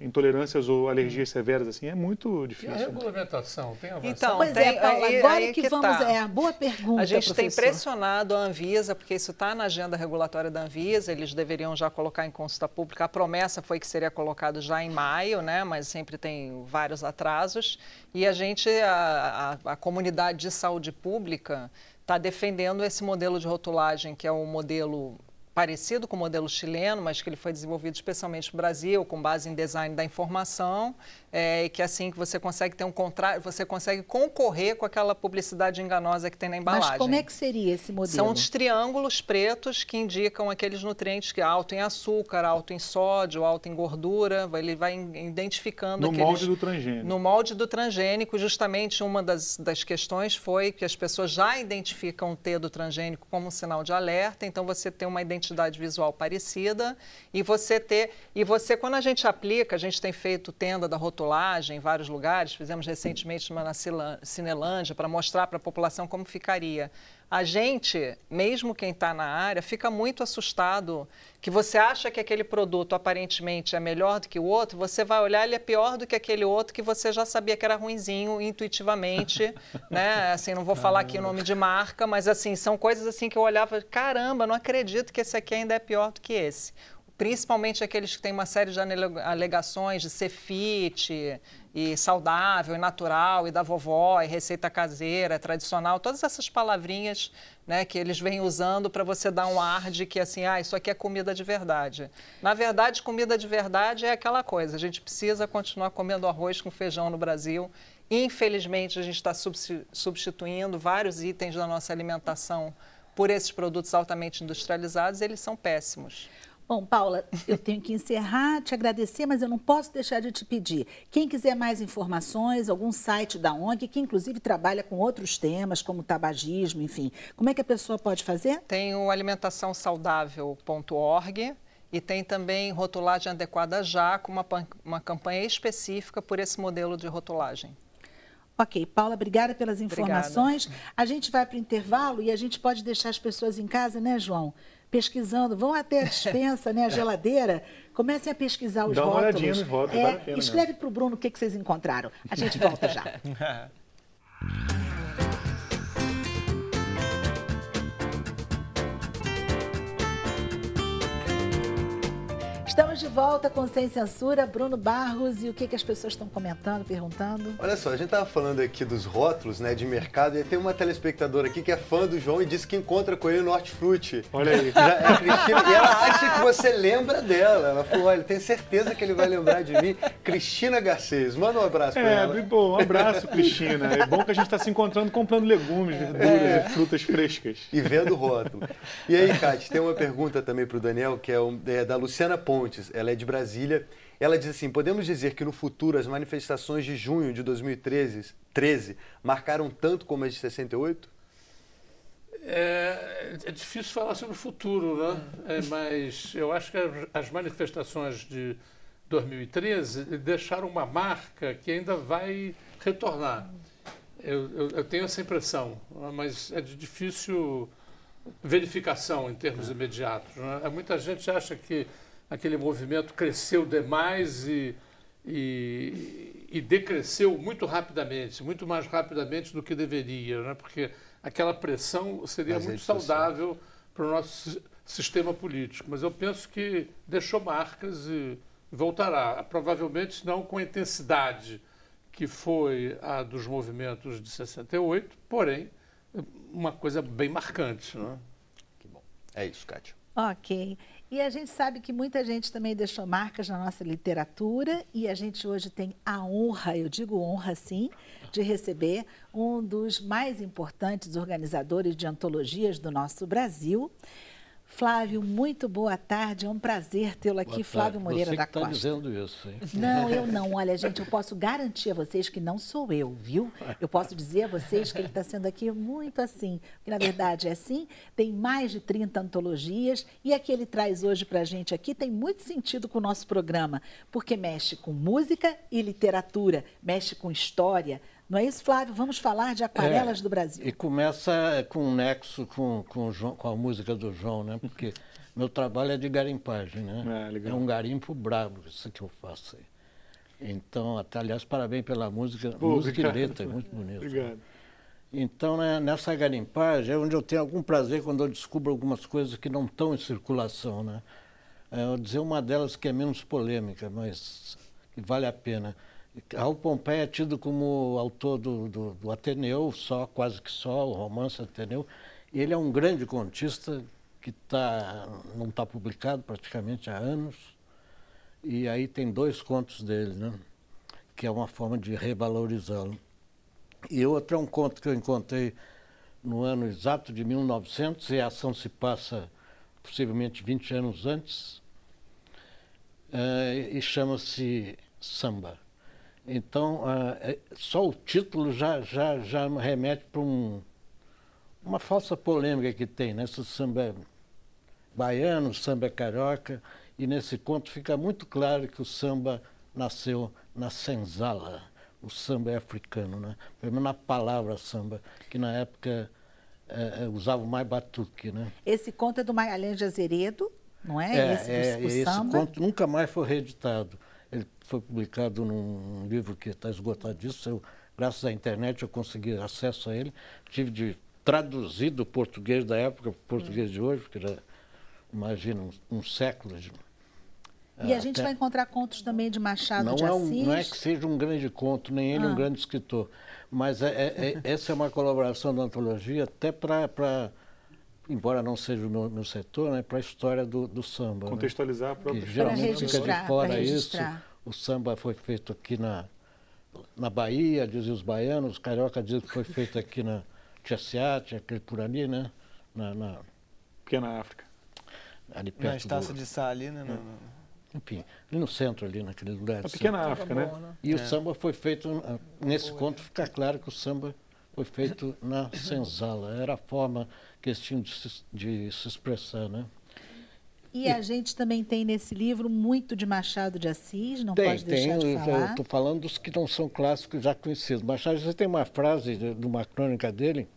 intolerâncias ou alergias severas, assim, é muito difícil. E a regulamentação tem avançado? Então, pois Paula, agora que vamos... boa pergunta, a gente professor. tem pressionado a Anvisa, porque isso está na agenda regulatória da Anvisa, eles deveriam já colocar em consulta pública. A promessa foi que seria colocado já em maio, né? Mas sempre tem vários atrasos. E a comunidade de saúde pública está defendendo esse modelo de rotulagem, que é um modelo parecido com o modelo chileno, mas que ele foi desenvolvido especialmente no Brasil, com base em design da informação, e que assim que você consegue ter você consegue concorrer com aquela publicidade enganosa que tem na embalagem. Mas como é que seria esse modelo? São os triângulos pretos que indicam aqueles nutrientes que é alto em açúcar, alto em sódio, alto em gordura, ele vai identificando no molde do transgênico. No molde do transgênico, justamente uma das questões foi que as pessoas já identificam o T do transgênico como um sinal de alerta, então você tem uma identidade visual parecida e quando a gente aplica, a gente tem feito tenda da rotulagem em vários lugares, fizemos recentemente uma na Cinelândia para mostrar para a população como ficaria. A gente, mesmo quem está na área, fica muito assustado que você acha que aquele produto aparentemente é melhor do que o outro, você vai olhar, ele é pior do que aquele outro que você já sabia que era ruinzinho intuitivamente, né? Assim, não vou falar aqui o nome de marca, mas assim, são coisas assim que eu olhava, caramba, não acredito que esse aqui ainda é pior do que esse. Principalmente aqueles que têm uma série de alegações de ser fit e saudável e natural e da vovó e receita caseira, tradicional, todas essas palavrinhas, né, que eles vêm usando para você dar um ar de que assim, isso aqui é comida de verdade. Na verdade, comida de verdade é aquela coisa, a gente precisa continuar comendo arroz com feijão no Brasil. Infelizmente, a gente está substituindo vários itens da nossa alimentação por esses produtos altamente industrializados, eles são péssimos. Bom, Paula, eu tenho que encerrar, te agradecer, mas eu não posso deixar de te pedir. Quem quiser mais informações, algum site da ONG, que inclusive trabalha com outros temas, como tabagismo, enfim, como é que a pessoa pode fazer? Tem o alimentaçãosaudável.org E tem também rotulagem adequada já, com uma campanha específica por esse modelo de rotulagem. Ok, Paula, obrigada pelas informações. Obrigada. A gente vai para o intervalo e a gente pode deixar as pessoas em casa, né, João? Pesquisando, vão até a despensa, né, a geladeira, comecem a pesquisar os rótulos. Dá uma olhadinha nos rótulos, vale a pena escreve para o Bruno o que vocês encontraram. A gente volta já. Estamos de volta com Sem Censura, Bruno Barros, e o que as pessoas estão comentando, perguntando? Olha só, a gente estava falando aqui dos rótulos, né, de mercado, e tem uma telespectadora aqui que é fã do João e disse que encontra com ele no Hortifruti. Olha aí. É a Cristina, e ela acha que você lembra dela. Ela falou, olha, tenho certeza que ele vai lembrar de mim. Cristina Garcês, manda um abraço para ela. Bom, um abraço, Cristina. É bom que a gente está se encontrando comprando legumes, verduras e frutas frescas. E vendo o rótulo. E aí, Cátia, tem uma pergunta também para o Daniel, que é da Luciana Pontes. Ela é de Brasília. Ela diz assim, podemos dizer que no futuro as manifestações de junho de 2013 marcaram tanto como as de 68? É difícil falar sobre o futuro, né? Mas eu acho que as manifestações de 2013 deixaram uma marca que ainda vai retornar. Eu tenho essa impressão, mas é de difícil verificação em termos imediatos, né? Muita gente acha que aquele movimento cresceu demais e decresceu muito rapidamente, muito mais rapidamente do que deveria, né? Porque aquela pressão seria muito saudável para o nosso sistema político. Mas eu penso que deixou marcas e voltará, provavelmente não com a intensidade que foi a dos movimentos de 68, porém, uma coisa bem marcante, né? Que bom. É isso, Cátia. Ok. E a gente sabe que muita gente também deixou marcas na nossa literatura e a gente hoje tem a honra, eu digo honra sim, de receber um dos mais importantes organizadores de antologias do nosso Brasil. Flávio, muito boa tarde, é um prazer tê-lo aqui, Flávio Moreira da Costa. Você que está dizendo isso, hein? Não, eu não. Olha, gente, eu posso garantir a vocês que não sou eu, viu? Eu posso dizer a vocês que ele está sendo aqui muito assim, porque na verdade é assim, tem mais de 30 antologias e a que ele traz hoje para a gente aqui tem muito sentido com o nosso programa, porque mexe com música e literatura, mexe com história. Não é isso, Flávio? Vamos falar de Aquarelas do Brasil. E começa com um nexo com a música do João, né? Porque meu trabalho é de garimpagem, né? É um garimpo brabo, isso que eu faço aí. Então, até, aliás, parabéns pela música. Música e letra, é muito bonito. Obrigado. Então, né, nessa garimpagem é onde eu tenho algum prazer quando eu descubro algumas coisas que não estão em circulação, né? Eu vou dizer uma delas que é menos polêmica, mas que vale a pena. Raul Pompeia é tido como autor do Ateneu, quase que só, o romance Ateneu. Ele é um grande contista que não está publicado praticamente há anos. E aí tem 2 contos dele, né? Que é uma forma de revalorizá-lo. E outro é um conto que eu encontrei no ano exato de 1900, e a ação se passa possivelmente 20 anos antes, e chama-se Samba. Então, só o título já remete para uma falsa polêmica que tem, né? Se o samba é baiano, o samba é carioca, e nesse conto fica muito claro que o samba nasceu na senzala, o samba é africano, né? Pelo menos na palavra samba, que na época usava mais batuque, né? Esse conto é do Magalhães de Azeredo, não é? Esse conto nunca mais foi reeditado. Ele foi publicado num livro que está esgotadíssimo. Graças à internet eu consegui acesso a ele. Tive de traduzir do português da época para o português de hoje, porque já, imagina, um século. E a gente vai encontrar contos também de Machado de Assis. Não é que seja um grande conto, nem ele um grande escritor. Mas essa é uma colaboração da antologia até para, embora não seja o meu setor, né, para a história do samba. Contextualizar a própria história. Geralmente fica de fora isso. O samba foi feito aqui na Bahia, dizem os baianos, os carioca dizem que foi feito aqui na Tiaciate, aquele por ali, né? Na Pequena África. Ali perto na Estácio de Sá ali, né? Enfim, ali no centro, ali naquele lugar. A Pequena África, né? E o samba foi feito, nesse conto fica claro que o samba foi feito na senzala. Era a forma que eles tinham de se expressar, né? E a gente também tem nesse livro muito de Machado de Assis, não pode deixar de falar. Eu estou falando dos que não são clássicos já conhecidos. Machado de Assis tem uma frase de uma crônica dele,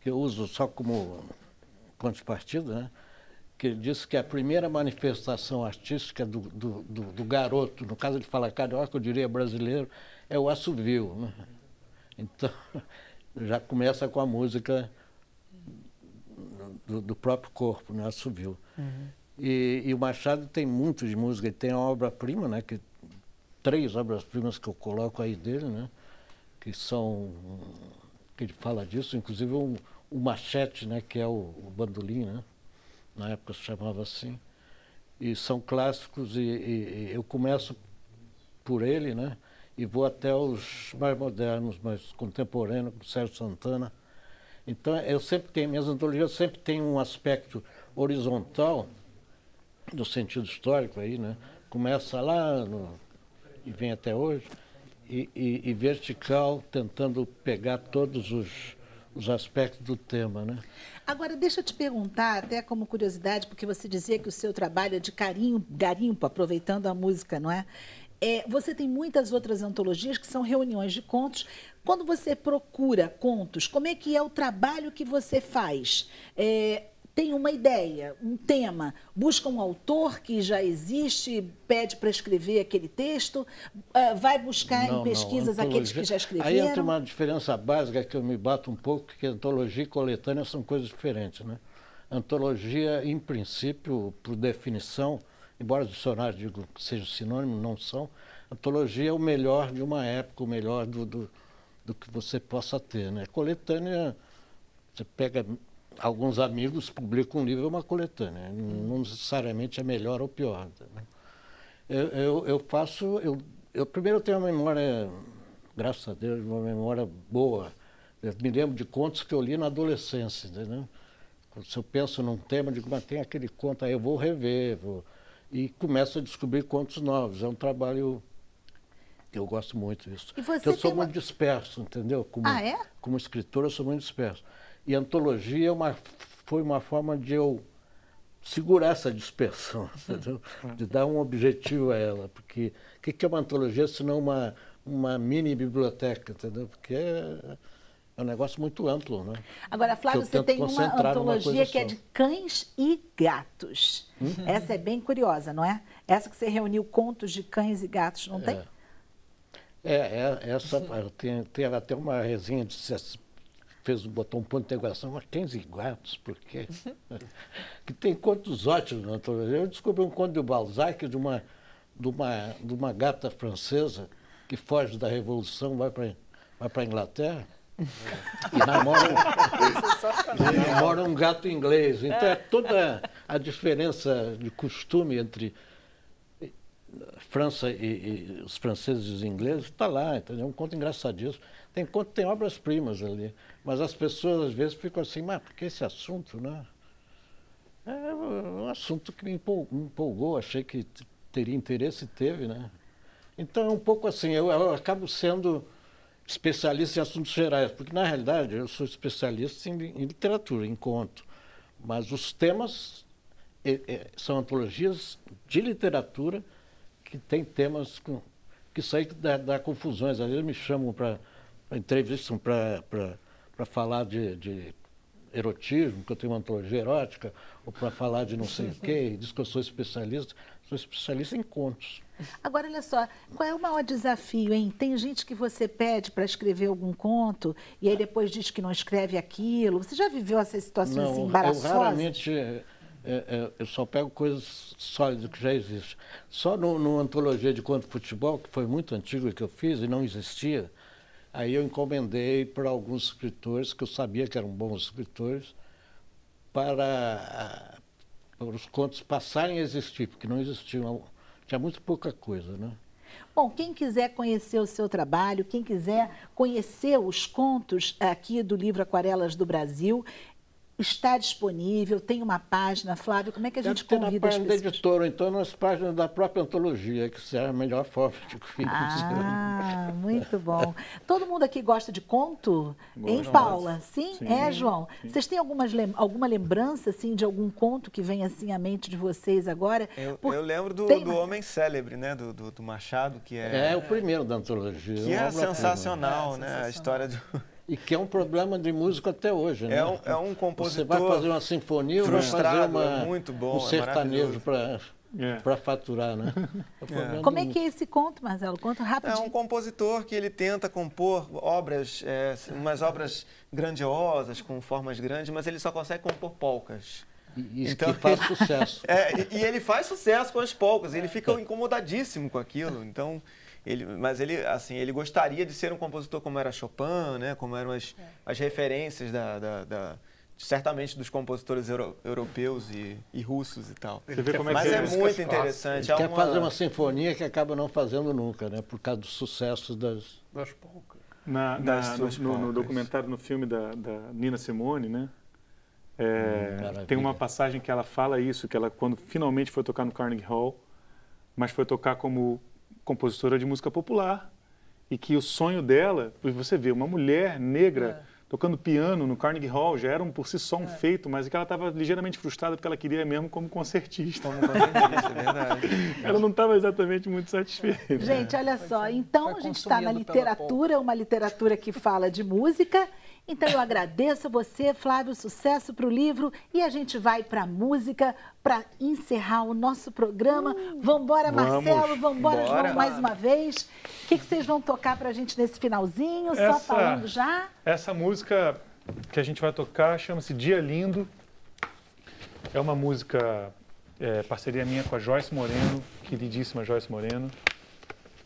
que eu uso só como contrapartida, né? Que ele diz que a primeira manifestação artística do garoto, no caso ele fala carioca, eu diria brasileiro, é o assovio, né? Então, já começa com a música do próprio corpo, né? Assovio. E o Machado tem muito de música, ele tem a obra-prima, né? 3 obras-primas que eu coloco aí dele, né? Que ele fala disso, inclusive o machete, né? Que é o bandolim, né? Na época se chamava assim. E são clássicos e eu começo por ele, né? E vou até os mais modernos, mais contemporâneos, como Sérgio Santana. Então, minhas antologias sempre têm um aspecto horizontal, no sentido histórico aí, né? Começa lá e vem até hoje, e vertical, tentando pegar todos os aspectos do tema, né? Agora, deixa eu te perguntar, até como curiosidade, porque você dizia que o seu trabalho é de garimpo, aproveitando a música, não é? Você tem muitas outras antologias que são reuniões de contos. Quando você procura contos, como é que é o trabalho que você faz? Tem uma ideia, um tema, busca um autor que já existe, pede para escrever aquele texto, vai buscar em pesquisas aqueles que já escreveram? Aí entra uma diferença básica que eu me bato um pouco, que antologia e coletânea são coisas diferentes, né? Antologia, em princípio, por definição, embora os dicionários digam que seja sinônimo, não são, antologia é o melhor de uma época, o melhor do que você possa ter, né? Coletânea, você pega alguns amigos, publicam um livro, é uma coletânea, não necessariamente é melhor ou pior. Né? Primeiro eu tenho uma memória, graças a Deus, uma memória boa. Eu me lembro de contos que eu li na adolescência, entendeu? Se eu penso num tema, eu digo, mas tem aquele conto, aí eu vou rever, e começo a descobrir contos novos. É um trabalho que eu gosto muito disso. Porque eu sou muito disperso, entendeu? Como escritor, eu sou muito disperso. E a antologia foi uma forma de eu segurar essa dispersão, entendeu? De dar um objetivo a ela. Porque o que é uma antologia se não uma mini biblioteca, entendeu? Porque é um negócio muito amplo, né? Agora, Flávio, você tem uma antologia que é de cães e gatos. Essa é bem curiosa, não é? Essa que você reuniu contos de cães e gatos, não tem? Essa tem até uma resenha de botou um ponto de interrogação, mas cães e gatos, por quê? Que tem contos ótimos na antologia. Eu descobri um conto de Balzac de uma gata francesa que foge da Revolução, vai para a Inglaterra e namora um gato inglês. Então é toda a diferença de costume entre França e os franceses e os ingleses está lá, entendeu? Um conto engraçadíssimo. Tem obras-primas ali, mas as pessoas às vezes ficam assim, mas por que esse assunto, né? É um assunto que me empolgou, achei que teria interesse e teve, né? Então é um pouco assim, eu acabo sendo especialista em assuntos gerais, porque na realidade eu sou especialista em literatura, em conto, mas os temas são antologias de literatura que tem temas que saem da confusões. Às vezes me chamam para entrevistas, para falar de erotismo, que eu tenho uma antologia erótica, ou para falar de não sei o quê, diz que eu sou especialista em contos. Agora, olha só, qual é o maior desafio, hein? Tem gente que você pede para escrever algum conto e aí depois diz que não escreve aquilo. Você já viveu essas situações assim, embaraçosas? Eu raramente... eu só pego coisas sólidas que já existem. Só no Antologia de Conto de Futebol, que foi muito antigo que eu fiz e não existia, aí eu encomendei para alguns escritores, que eu sabia que eram bons escritores, para os contos passarem a existir, porque não existiam, tinha muito pouca coisa, né? Bom, quem quiser conhecer o seu trabalho, quem quiser conhecer os contos aqui do livro Aquarelas do Brasil, está disponível? Tem uma página, Flávio? Como é que a gente convida as na página da pessoas? editora, então nas páginas da própria antologia, que será a melhor forma de conhecer. Ah, muito bom. Todo mundo aqui gosta de conto? Hein, Paula? Sim? Sim. João? Sim. Vocês têm alguma lembrança, assim, de algum conto que vem, assim, à mente de vocês agora? Eu lembro do Homem Célebre, né? Do Machado, que é o primeiro da antologia. Que é sensacional, né? A história do... E que é um problema de música até hoje, né? É um compositor. Você vai fazer uma sinfonia, frustrado, vai fazer muito bom, um sertanejo para faturar, né? Como é que é esse conto, Marcelo? Conta rapidinho. É um compositor que ele tenta compor obras, umas obras grandiosas, com formas grandes, mas ele só consegue compor polcas. Isso então, que faz sucesso. E ele faz sucesso com as polcas, ele fica incomodadíssimo com aquilo. Então, mas ele gostaria de ser um compositor como era Chopin, né? Como eram as referências certamente dos compositores europeus e russos e tal. Mas é muito interessante. Ele quer fazer uma sinfonia que acaba não fazendo nunca, né? Por causa do sucesso das polcas. No documentário, no filme da Nina Simone, né? Tem uma passagem que ela fala isso, que ela quando finalmente foi tocar no Carnegie Hall, mas foi tocar como compositora de música popular, e que o sonho dela, você vê, uma mulher negra tocando piano no Carnegie Hall, já era por si só um feito, mas que ela estava ligeiramente frustrada porque ela queria mesmo como concertista. É verdade. Ela não estava exatamente muito satisfeita. Gente, olha só, então a gente está na literatura, uma literatura que fala de música. Então eu agradeço a você, Flávio, sucesso para o livro, e a gente vai para a música para encerrar o nosso programa. Vambora, Marcelo, vambora, João, mais uma vez. O que vocês vão tocar para a gente nesse finalzinho? Só falando já? Essa música que a gente vai tocar chama-se Dia Lindo. É uma música, parceria minha com a Joyce Moreno, queridíssima Joyce Moreno,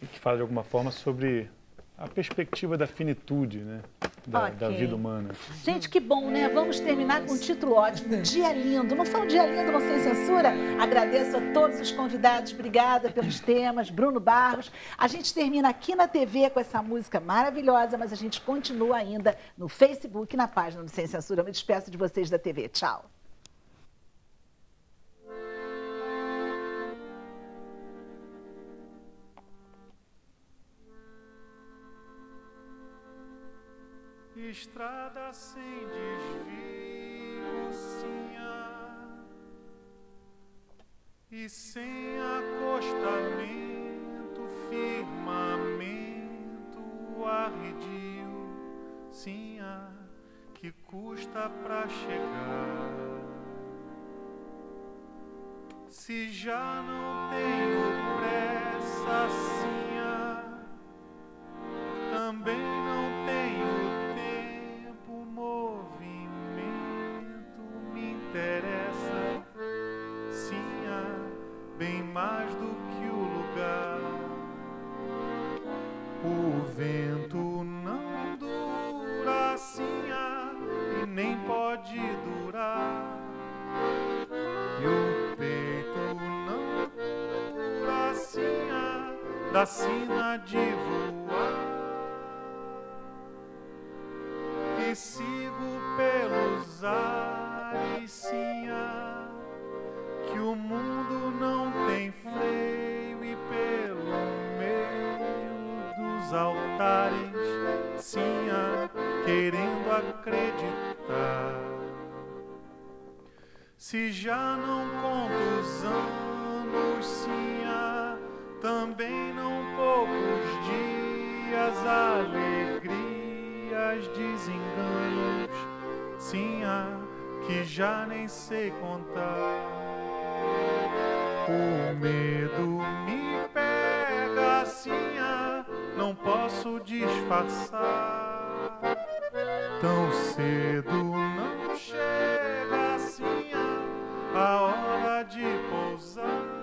e que fala de alguma forma sobre a perspectiva da finitude, né? Da vida humana. Gente, que bom, né? Vamos terminar com um título ótimo, Dia Lindo. Não foi um dia lindo, não sem censura? Agradeço a todos os convidados, obrigada pelos temas, Bruno Barros. A gente termina aqui na TV com essa música maravilhosa, mas a gente continua ainda no Facebook, na página do Sem Censura. Eu me despeço de vocês da TV. Tchau. Estrada sem desvio, sinha, e sem acostamento, firmamento arredio, sinha, que custa pra chegar. Se já não tenho pressa, sinha, também não tenho interessa, sinha, bem mais do que o lugar. O vento não dura, sinha, e nem pode durar. E o peito não dura, sinha, da sina de voar. E sigo pelos ares, sinha, que o mundo não tem freio, e pelo meio dos altares, sinha, querendo acreditar. Se já não conto os anos, sinha, também não poucos dias, alegrias, desenganos, sinha, que já nem sei contar. O medo me pega, sinha, não posso disfarçar. Tão cedo não chega, sinha, a hora de pousar.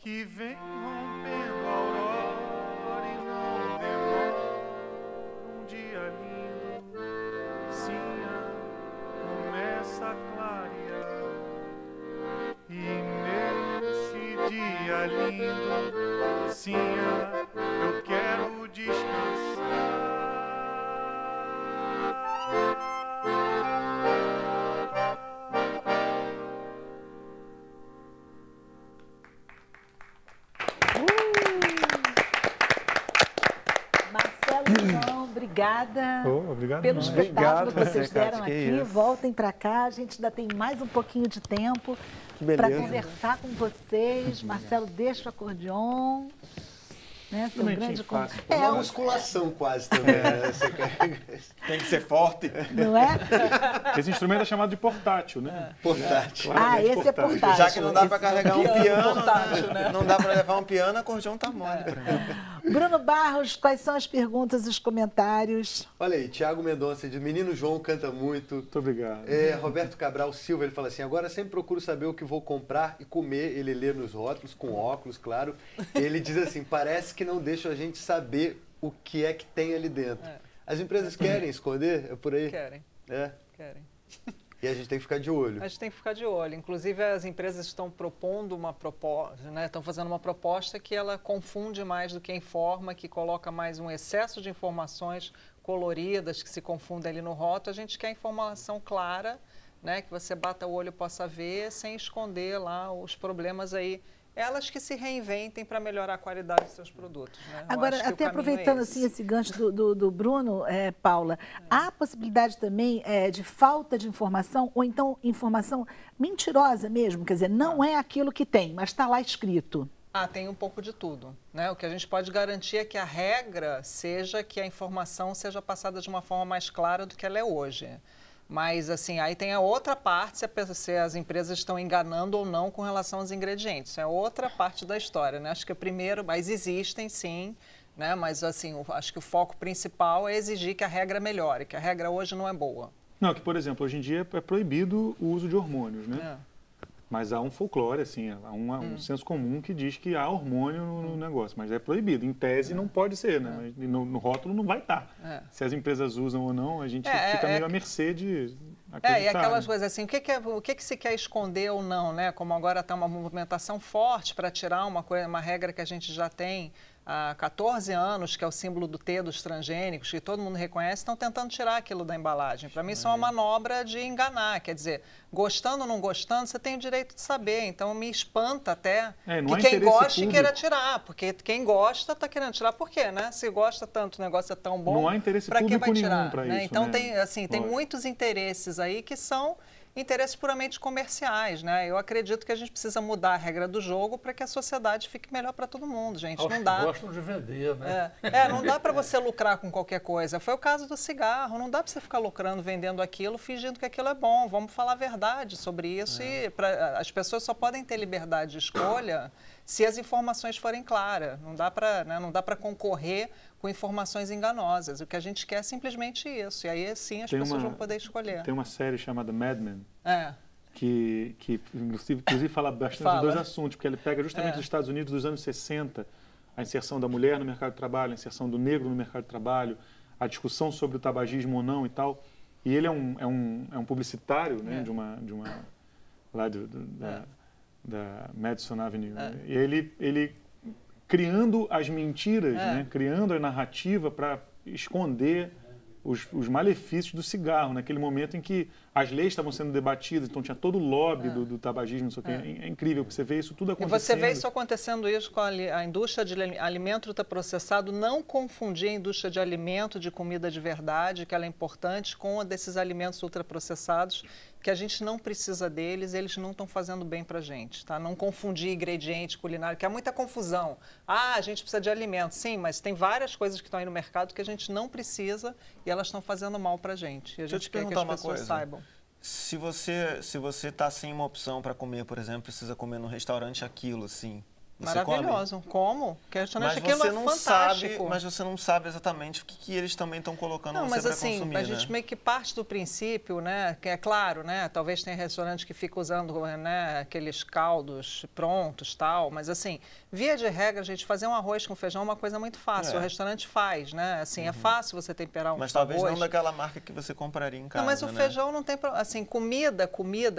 que vem rompendo a aurora e não demora um dia lindo, Sinha, começa a clarear. E nesse dia lindo, Sinha, eu quero descansar. Obrigada Obrigado, pelo espetáculo que vocês Cátia, deram que aqui. isso. Voltem para cá, a gente ainda tem mais um pouquinho de tempo para conversar com vocês. Marcelo, deixa o acordeon. Né, seu grande fácil. É uma musculação quase também, né? Você carrega... Tem que ser forte. Não é? Esse instrumento é chamado de portátil, né? Portátil. Ah, esse é portátil. Já que não dá para Esse- carregar um piano, portátil, né? não dá para levar um piano, acordeão tá mole. Bruno Barros, quais são as perguntas e os comentários? Olha aí, Tiago Mendonça diz, menino João canta muito. Muito obrigado. Roberto Cabral Silva, ele fala assim, agora sempre procuro saber o que vou comprar e comer, ele lê nos rótulos, com óculos, claro. Ele diz assim, parece que não deixa a gente saber o que é que tem ali dentro. As empresas querem esconder? É por aí? Querem, É. querem. E a gente tem que ficar de olho. A gente tem que ficar de olho. Inclusive, as empresas estão propondo uma proposta, né? Estão fazendo uma proposta que ela confunde mais do que informa, que coloca mais um excesso de informações coloridas que se confundem ali no rótulo. A gente quer informação clara, né? Que você bata o olho e possa ver, sem esconder lá os problemas aí. Elas que se reinventem para melhorar a qualidade dos seus produtos. Né? Eu Agora, acho que o até caminho aproveitando é assim esse gancho do Bruno, Paula, há possibilidade também de falta de informação ou então informação mentirosa mesmo, quer dizer, não é aquilo que tem, mas está lá escrito. Tem um pouco de tudo, né? O que a gente pode garantir é que a regra seja que a informação seja passada de uma forma mais clara do que ela é hoje. Mas, assim, aí tem a outra parte, se as empresas estão enganando ou não com relação aos ingredientes. É outra parte da história, né? Acho que primeiro, mas existem sim, né? Mas, assim, acho que o foco principal é exigir que a regra melhore, que a regra hoje não é boa. Não, que, por exemplo, hoje em dia é proibido o uso de hormônios, né? Mas há um folclore, assim, há um senso comum que diz que há hormônio no negócio, mas é proibido. Em tese não pode ser, né? Mas no rótulo não vai estar. Se as empresas usam ou não, a gente fica meio à mercê de acreditar. E aquelas né? coisas assim, o que se quer esconder ou não, né? Como agora está uma movimentação forte para tirar uma regra que a gente já tem há 14 anos, que é o símbolo do T dos transgênicos, que todo mundo reconhece, estão tentando tirar aquilo da embalagem. Para mim, isso é uma manobra de enganar. Quer dizer, gostando ou não gostando, você tem o direito de saber. Então, me espanta até que quem goste queira tirar. Porque quem gosta está querendo tirar. Por quê, né? Se gosta tanto, o negócio é tão bom, não há interesse para que público vai tirar? nenhum para Né? isso, Então, né? tem muitos interesses aí que são interesses puramente comerciais, né? Eu acredito que a gente precisa mudar a regra do jogo para que a sociedade fique melhor para todo mundo, gente. Não dá. Gostam de vender, né? Não dá para você lucrar com qualquer coisa. Foi o caso do cigarro. Não dá para você ficar lucrando, vendendo aquilo, fingindo que aquilo é bom. Vamos falar a verdade sobre isso e as pessoas só podem ter liberdade de escolha se as informações forem claras. Não dá para, né, não dá para concorrer com informações enganosas. O que a gente quer é simplesmente isso. E aí, sim, as pessoas vão poder escolher. Tem uma série chamada Mad Men, que inclusive fala bastante de dois assuntos, porque ele pega justamente os Estados Unidos dos anos 60, a inserção da mulher no mercado de trabalho, a inserção do negro no mercado de trabalho, a discussão sobre o tabagismo ou não e tal. E ele é um publicitário, né, lá da Madison Avenue. E ele criando as mentiras, né? Criando a narrativa para esconder os malefícios do cigarro, naquele momento em que as leis estavam sendo debatidas, então tinha todo o lobby do tabagismo, não sei o quê. É incrível, você vê isso tudo acontecendo. E você vê isso acontecendo com a indústria de alimento ultraprocessado, não confundir a indústria de alimento, de comida de verdade, que ela é importante, com a desses alimentos ultraprocessados, que a gente não precisa deles, eles não estão fazendo bem para a gente, tá? Não confundir ingrediente culinário, que há muita confusão. A gente precisa de alimento, sim, mas tem várias coisas que estão aí no mercado que a gente não precisa e elas estão fazendo mal para a gente. E a gente quer que as pessoas saibam. Se você está sem uma opção para comer, por exemplo, precisa comer num restaurante aquilo, assim, Maravilhoso. Como? Que restaurante Mas aquilo você é não fantástico. sabe, mas você não sabe exatamente o que eles também estão colocando Não, você mas para assim, consumir, a gente meio que parte do princípio, né, que é claro, né, talvez tenha restaurante que fica usando, né, aqueles caldos prontos, tal, mas assim, via de regra, a gente fazer um arroz com feijão é uma coisa muito fácil, o restaurante faz, né, assim, é fácil você temperar mas arroz. talvez não daquela marca que você compraria em casa, Não, mas o né? feijão não tem, assim, comida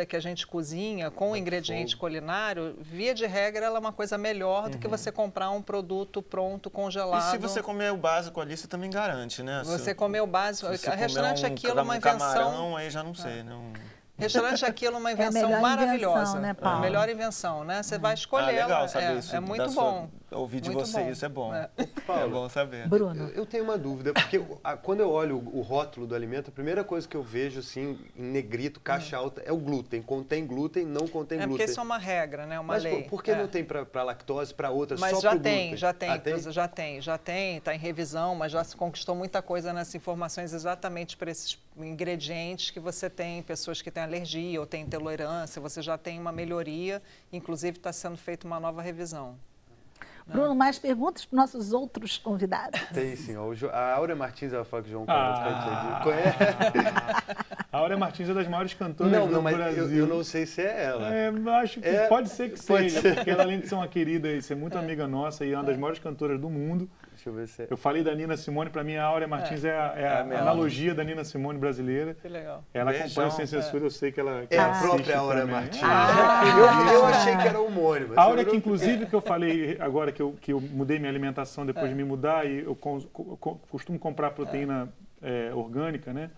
que a gente cozinha com ingrediente culinário, via de regra, ela é uma coisa melhor do que você comprar um produto pronto, congelado. E se você comer o básico ali, você também garante, né? Você comer o básico, se restaurante aquilo é uma invenção. Camarão, aí já não sei, não... Restaurante aquilo é uma invenção melhor maravilhosa. invenção, né, Paulo? A melhor invenção, né? Você vai escolher legal ela. saber isso. É muito bom. Ouvir de Muito você, bom. isso é bom. É. É bom saber. Bruno. Eu tenho uma dúvida, porque quando eu olho o rótulo do alimento, a primeira coisa que eu vejo, assim, em negrito, caixa alta, é o glúten. Contém glúten, não contém glúten. Porque isso é uma regra, né? Uma Mas lei. por que não tem para lactose, para outras, Mas só já pro tem, glúten? já tem, tem? já tem, está em revisão, mas já se conquistou muita coisa nessas informações exatamente para esses ingredientes que você tem, pessoas que têm alergia ou têm intolerância, você já tem uma melhoria, inclusive está sendo feita uma nova revisão. Bruno, mais perguntas para os nossos outros convidados? Tem sim. Ó, a Áurea Martins, ela fala que o João Carlos conhece. A Áurea Martins é das maiores cantoras do mas Brasil. eu não sei se é ela. Acho que pode ser que seja, porque ela, além de ser uma querida e ser muito amiga nossa, e é uma das maiores cantoras do mundo. Deixa eu ver se é. Eu falei da Nina Simone, para mim a Áurea Martins é a analogia da Nina Simone brasileira. Que legal. Ela acompanha o Sem Censura, eu sei que ela É a própria Áurea também. Martins. Eu achei que era homônima. A Áurea que, inclusive, que eu falei agora que eu mudei minha alimentação depois de me mudar, e eu costumo comprar proteína orgânica, né?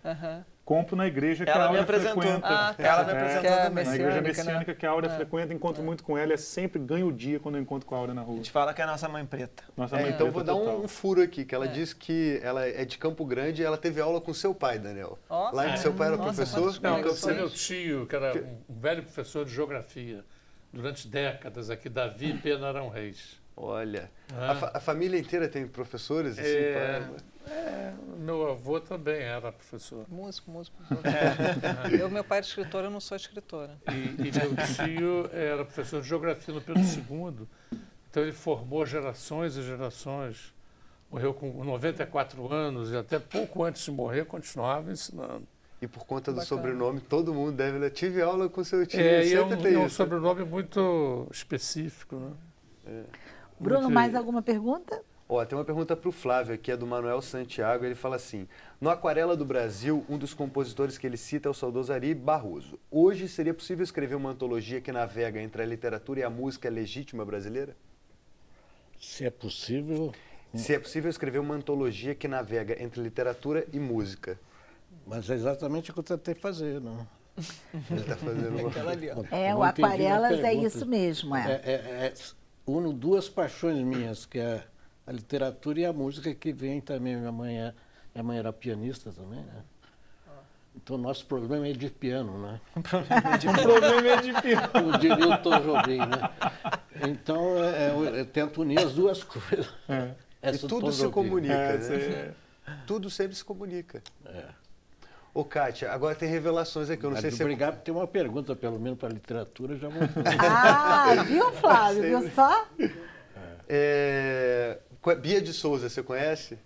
Compro na igreja que a Áurea frequenta. Ela me apresentou também. Na igreja messiânica que a Áurea frequenta, encontro muito com ela, sempre ganho o dia quando eu encontro com a Áurea na rua. A gente fala que é a nossa mãe preta. Nossa mãe Então preta vou dar total. um furo aqui, que ela disse que ela é de Campo Grande e ela teve aula com seu pai, Daniel. Lá em que seu pai era professor? Não, esse meu tio, que era um velho professor de geografia, durante décadas aqui, Davi Pena Arão Reis. Olha, a família inteira tem professores? Assim, Meu avô também era professor. Músico. Meu pai era escritor, eu não sou escritora. E meu tio era professor de geografia no Pedro II, então ele formou gerações e gerações. Morreu com 94 anos e até pouco antes de morrer continuava ensinando. E por conta do sobrenome, todo mundo deve... Eu tive aula com seu tio, E é sempre tem um isso. sobrenome muito específico, né? Bruno, mais alguma pergunta? Ó, tem uma pergunta para o Flávio, que é do Manuel Santiago. Ele fala assim: no Aquarela do Brasil, um dos compositores que ele cita é o saudoso Ari Barroso. Hoje seria possível escrever uma antologia que navega entre a literatura e a música legítima brasileira? Se é possível. Se é possível escrever uma antologia que navega entre literatura e música. Mas é exatamente o que eu tentei fazer, não? Ele está fazendo uma... Aquela ali, ó. O Aquarelas é isso mesmo, Uno duas paixões minhas, que é a literatura e a música, que vem também. Minha mãe era pianista também, né? Então, nosso problema é de piano, né? O problema é de piano. Como diria o Tom Jobim, né? Então, eu tento unir as duas coisas. E tudo se comunica, né? Tudo sempre se comunica. Ô, Kátia, agora tem revelações aqui. Eu não sei se Obrigado por ter uma pergunta, pelo menos para a literatura, já vou... Viu, Flávio? Viu só? Bia de Souza, você conhece?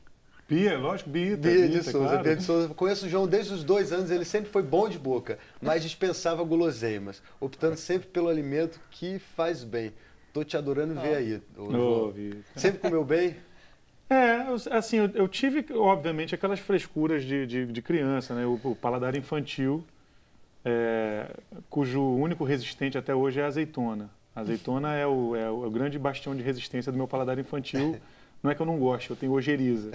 Bia, lógico, Bia de Souza, claro. Bia de Souza. Conheço o João desde os 2 anos, ele sempre foi bom de boca, mas dispensava guloseimas, optando sempre pelo alimento que faz bem. Tô te adorando ver aí. Sempre comeu bem? Assim, eu tive, obviamente, aquelas frescuras de criança, né? O paladar infantil, cujo único resistente até hoje é a azeitona. A azeitona é o grande bastião de resistência do meu paladar infantil. Não é que eu não gosto, eu tenho ojeriza.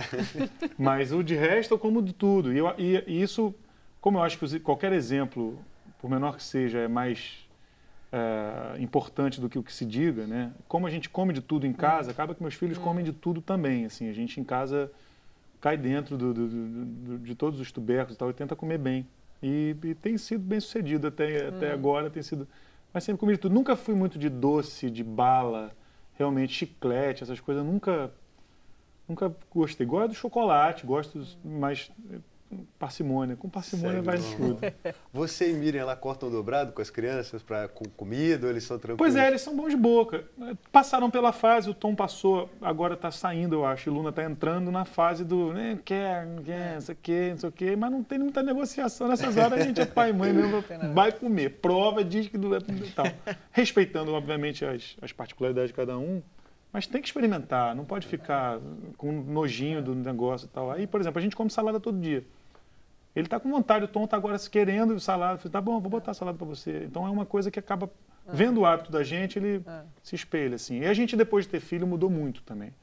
Mas o de resto eu como de tudo. E isso, como eu acho que qualquer exemplo, por menor que seja, é mais importante do que o que se diga, né? Como a gente come de tudo em casa, acaba que meus filhos comem de tudo também. Assim, a gente em casa cai dentro de todos os tubérculos e tal, e tenta comer bem. E tem sido bem sucedido até agora, tem sido... Mas sempre comi de tudo. Nunca fui muito de doce, de bala, realmente chiclete, essas coisas. Nunca gostei. Gosto do chocolate, mas parcimônia. Com parcimônia vai tudo. Você e Miriam lá cortam dobrado com as crianças com comida, ou eles são tranquilos? Pois é, eles são bons de boca. Passaram pela fase, o Tom passou, agora está saindo, eu acho. E Luna está entrando na fase do não quer, não sei o quê, mas não tem muita negociação nessas horas. A gente é pai e mãe mesmo, vai comer. Prova, diz que não é tal. Respeitando, obviamente, as particularidades de cada um. Mas tem que experimentar, não pode ficar com nojinho do negócio e tal. Aí, por exemplo, a gente come salada todo dia. Ele está com vontade, o Tom está agora querendo salada. Eu falei, tá bom, vou botar salada para você. Então é uma coisa que acaba, vendo o hábito da gente, ele se espelha, assim. E a gente, depois de ter filho, mudou muito também.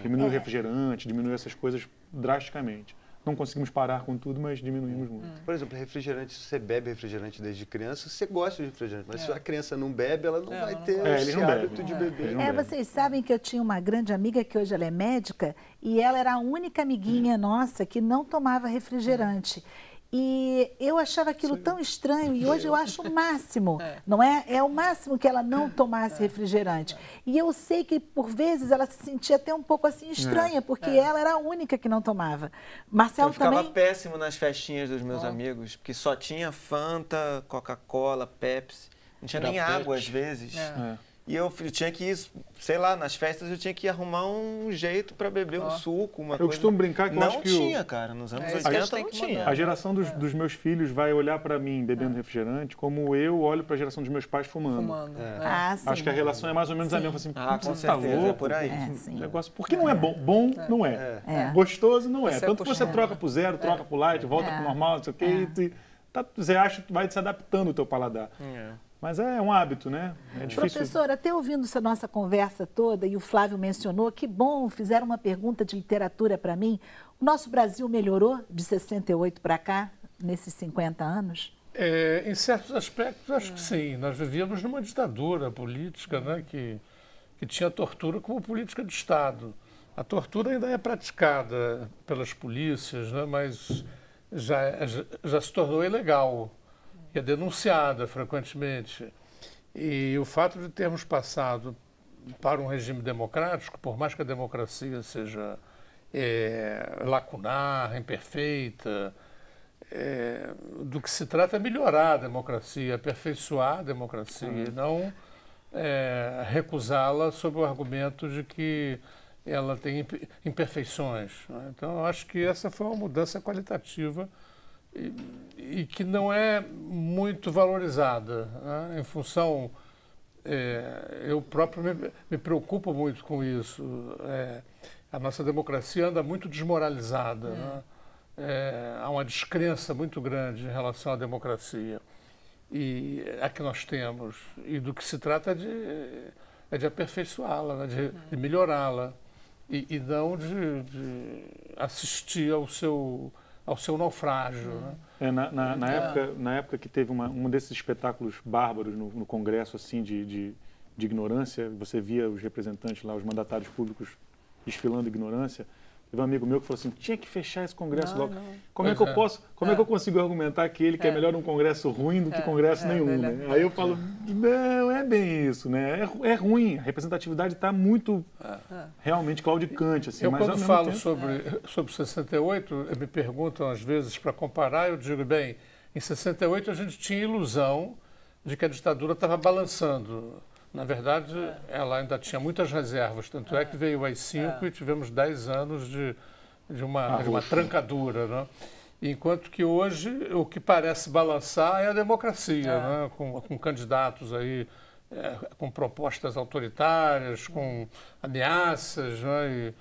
Diminuiu o refrigerante, diminuiu essas coisas drasticamente. Não conseguimos parar com tudo, mas diminuímos muito. Por exemplo, refrigerante, se você bebe refrigerante desde criança, você gosta de refrigerante. Mas se a criança não bebe, ela não vai ter esse hábito de beber. Vocês sabem que eu tinha uma grande amiga, que hoje ela é médica, e ela era a única amiguinha nossa que não tomava refrigerante. E eu achava aquilo tão estranho, e hoje eu acho o máximo, não é? É o máximo que ela não tomasse refrigerante. E eu sei que, por vezes, ela se sentia até um pouco assim estranha, porque ela era a única que não tomava. Marcelo também... Eu ficava péssimo nas festinhas dos meus amigos, porque só tinha Fanta, Coca-Cola, Pepsi, não tinha nem água às vezes. E eu tinha que ir, sei lá, nas festas eu tinha que arrumar um jeito para beber um suco, uma coisa. Eu costumo brincar que eu acho que não tinha, cara. Nos anos 80 não tinha. A geração dos meus filhos vai olhar para mim bebendo refrigerante como eu olho para a geração dos meus pais fumando. Sim. Acho que a relação é mais ou menos a mesma. Assim, com você tá louco, por aí. Negócio, porque não é bom. Bom não é. Gostoso não é. Tanto que você troca pro zero, troca pro light, volta pro normal, não sei o quê. Você acha que vai se adaptando o teu paladar. Mas é um hábito, né? É difícil. Professor, até ouvindo essa nossa conversa toda, e o Flávio mencionou, que bom, fizeram uma pergunta de literatura para mim. O nosso Brasil melhorou de 68 para cá, nesses 50 anos? Em certos aspectos, acho que sim. Nós vivíamos numa ditadura política, né, que tinha a tortura como política de Estado. A tortura ainda é praticada pelas polícias, né, mas já se tornou ilegal. É denunciada frequentemente. E o fato de termos passado para um regime democrático, por mais que a democracia seja lacunar, imperfeita, do que se trata é melhorar a democracia, aperfeiçoar a democracia, e não recusá-la sob o argumento de que ela tem imperfeições. Né? Então, eu acho que essa foi uma mudança qualitativa e que não é muito valorizada, né? Em função, eu próprio me preocupo muito com isso. A nossa democracia anda muito desmoralizada, né? Há uma descrença muito grande em relação à democracia e a que nós temos, e do que se trata de aperfeiçoá-la, né? De melhorá-la e não de assistir ao seu naufrágio. Né? Na época que teve um desses espetáculos bárbaros no Congresso, assim, de ignorância, você via os representantes lá, os mandatários públicos desfilando ignorância. Teve um amigo meu que falou assim, tinha que fechar esse congresso logo. Como é que eu consigo argumentar que é melhor um congresso ruim do que congresso nenhum? Né? Aí eu falo, não é bem isso, né? É ruim, a representatividade está muito realmente claudicante. Assim, eu mas, quando falo sobre 68, me perguntam às vezes para comparar, eu digo, bem, em 68 a gente tinha ilusão de que a ditadura estava balançando. Na verdade, ela ainda tinha muitas reservas, tanto é que veio o AI-5 e tivemos 10 anos de uma trancadura. Né? Enquanto que hoje o que parece balançar é a democracia, né? com candidatos aí, com propostas autoritárias, com ameaças, né? E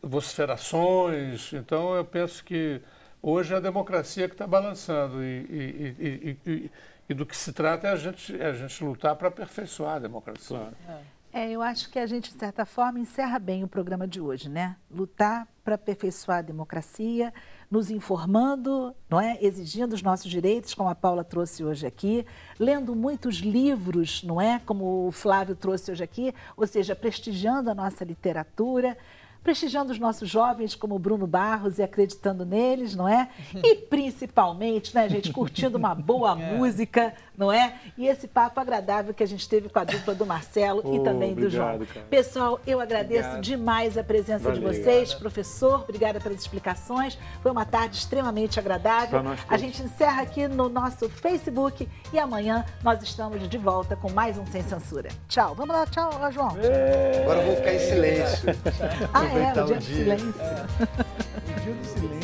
vociferações. Então, eu penso que hoje é a democracia que está balançando e do que se trata é a gente lutar para aperfeiçoar a democracia. Claro. Eu acho que a gente, de certa forma, encerra bem o programa de hoje, né? Lutar para aperfeiçoar a democracia, nos informando, não é? Exigindo os nossos direitos, como a Paula trouxe hoje aqui, lendo muitos livros, não é? Como o Flávio trouxe hoje aqui, ou seja, prestigiando a nossa literatura, prestigiando os nossos jovens como o Bruno Barros e acreditando neles, não é? E principalmente, né, gente, curtindo uma boa música, não é? E esse papo agradável que a gente teve com a dupla do Marcelo e também do João. Cara. Pessoal, eu agradeço demais a presença de vocês. Professor, obrigada pelas explicações. Foi uma tarde extremamente agradável. A gente encerra aqui no nosso Facebook e amanhã nós estamos de volta com mais um Sem Censura. Tchau. Vamos lá, tchau, João. Agora eu vou ficar em silêncio. Ah, é, o dia do silêncio. O dia do silêncio.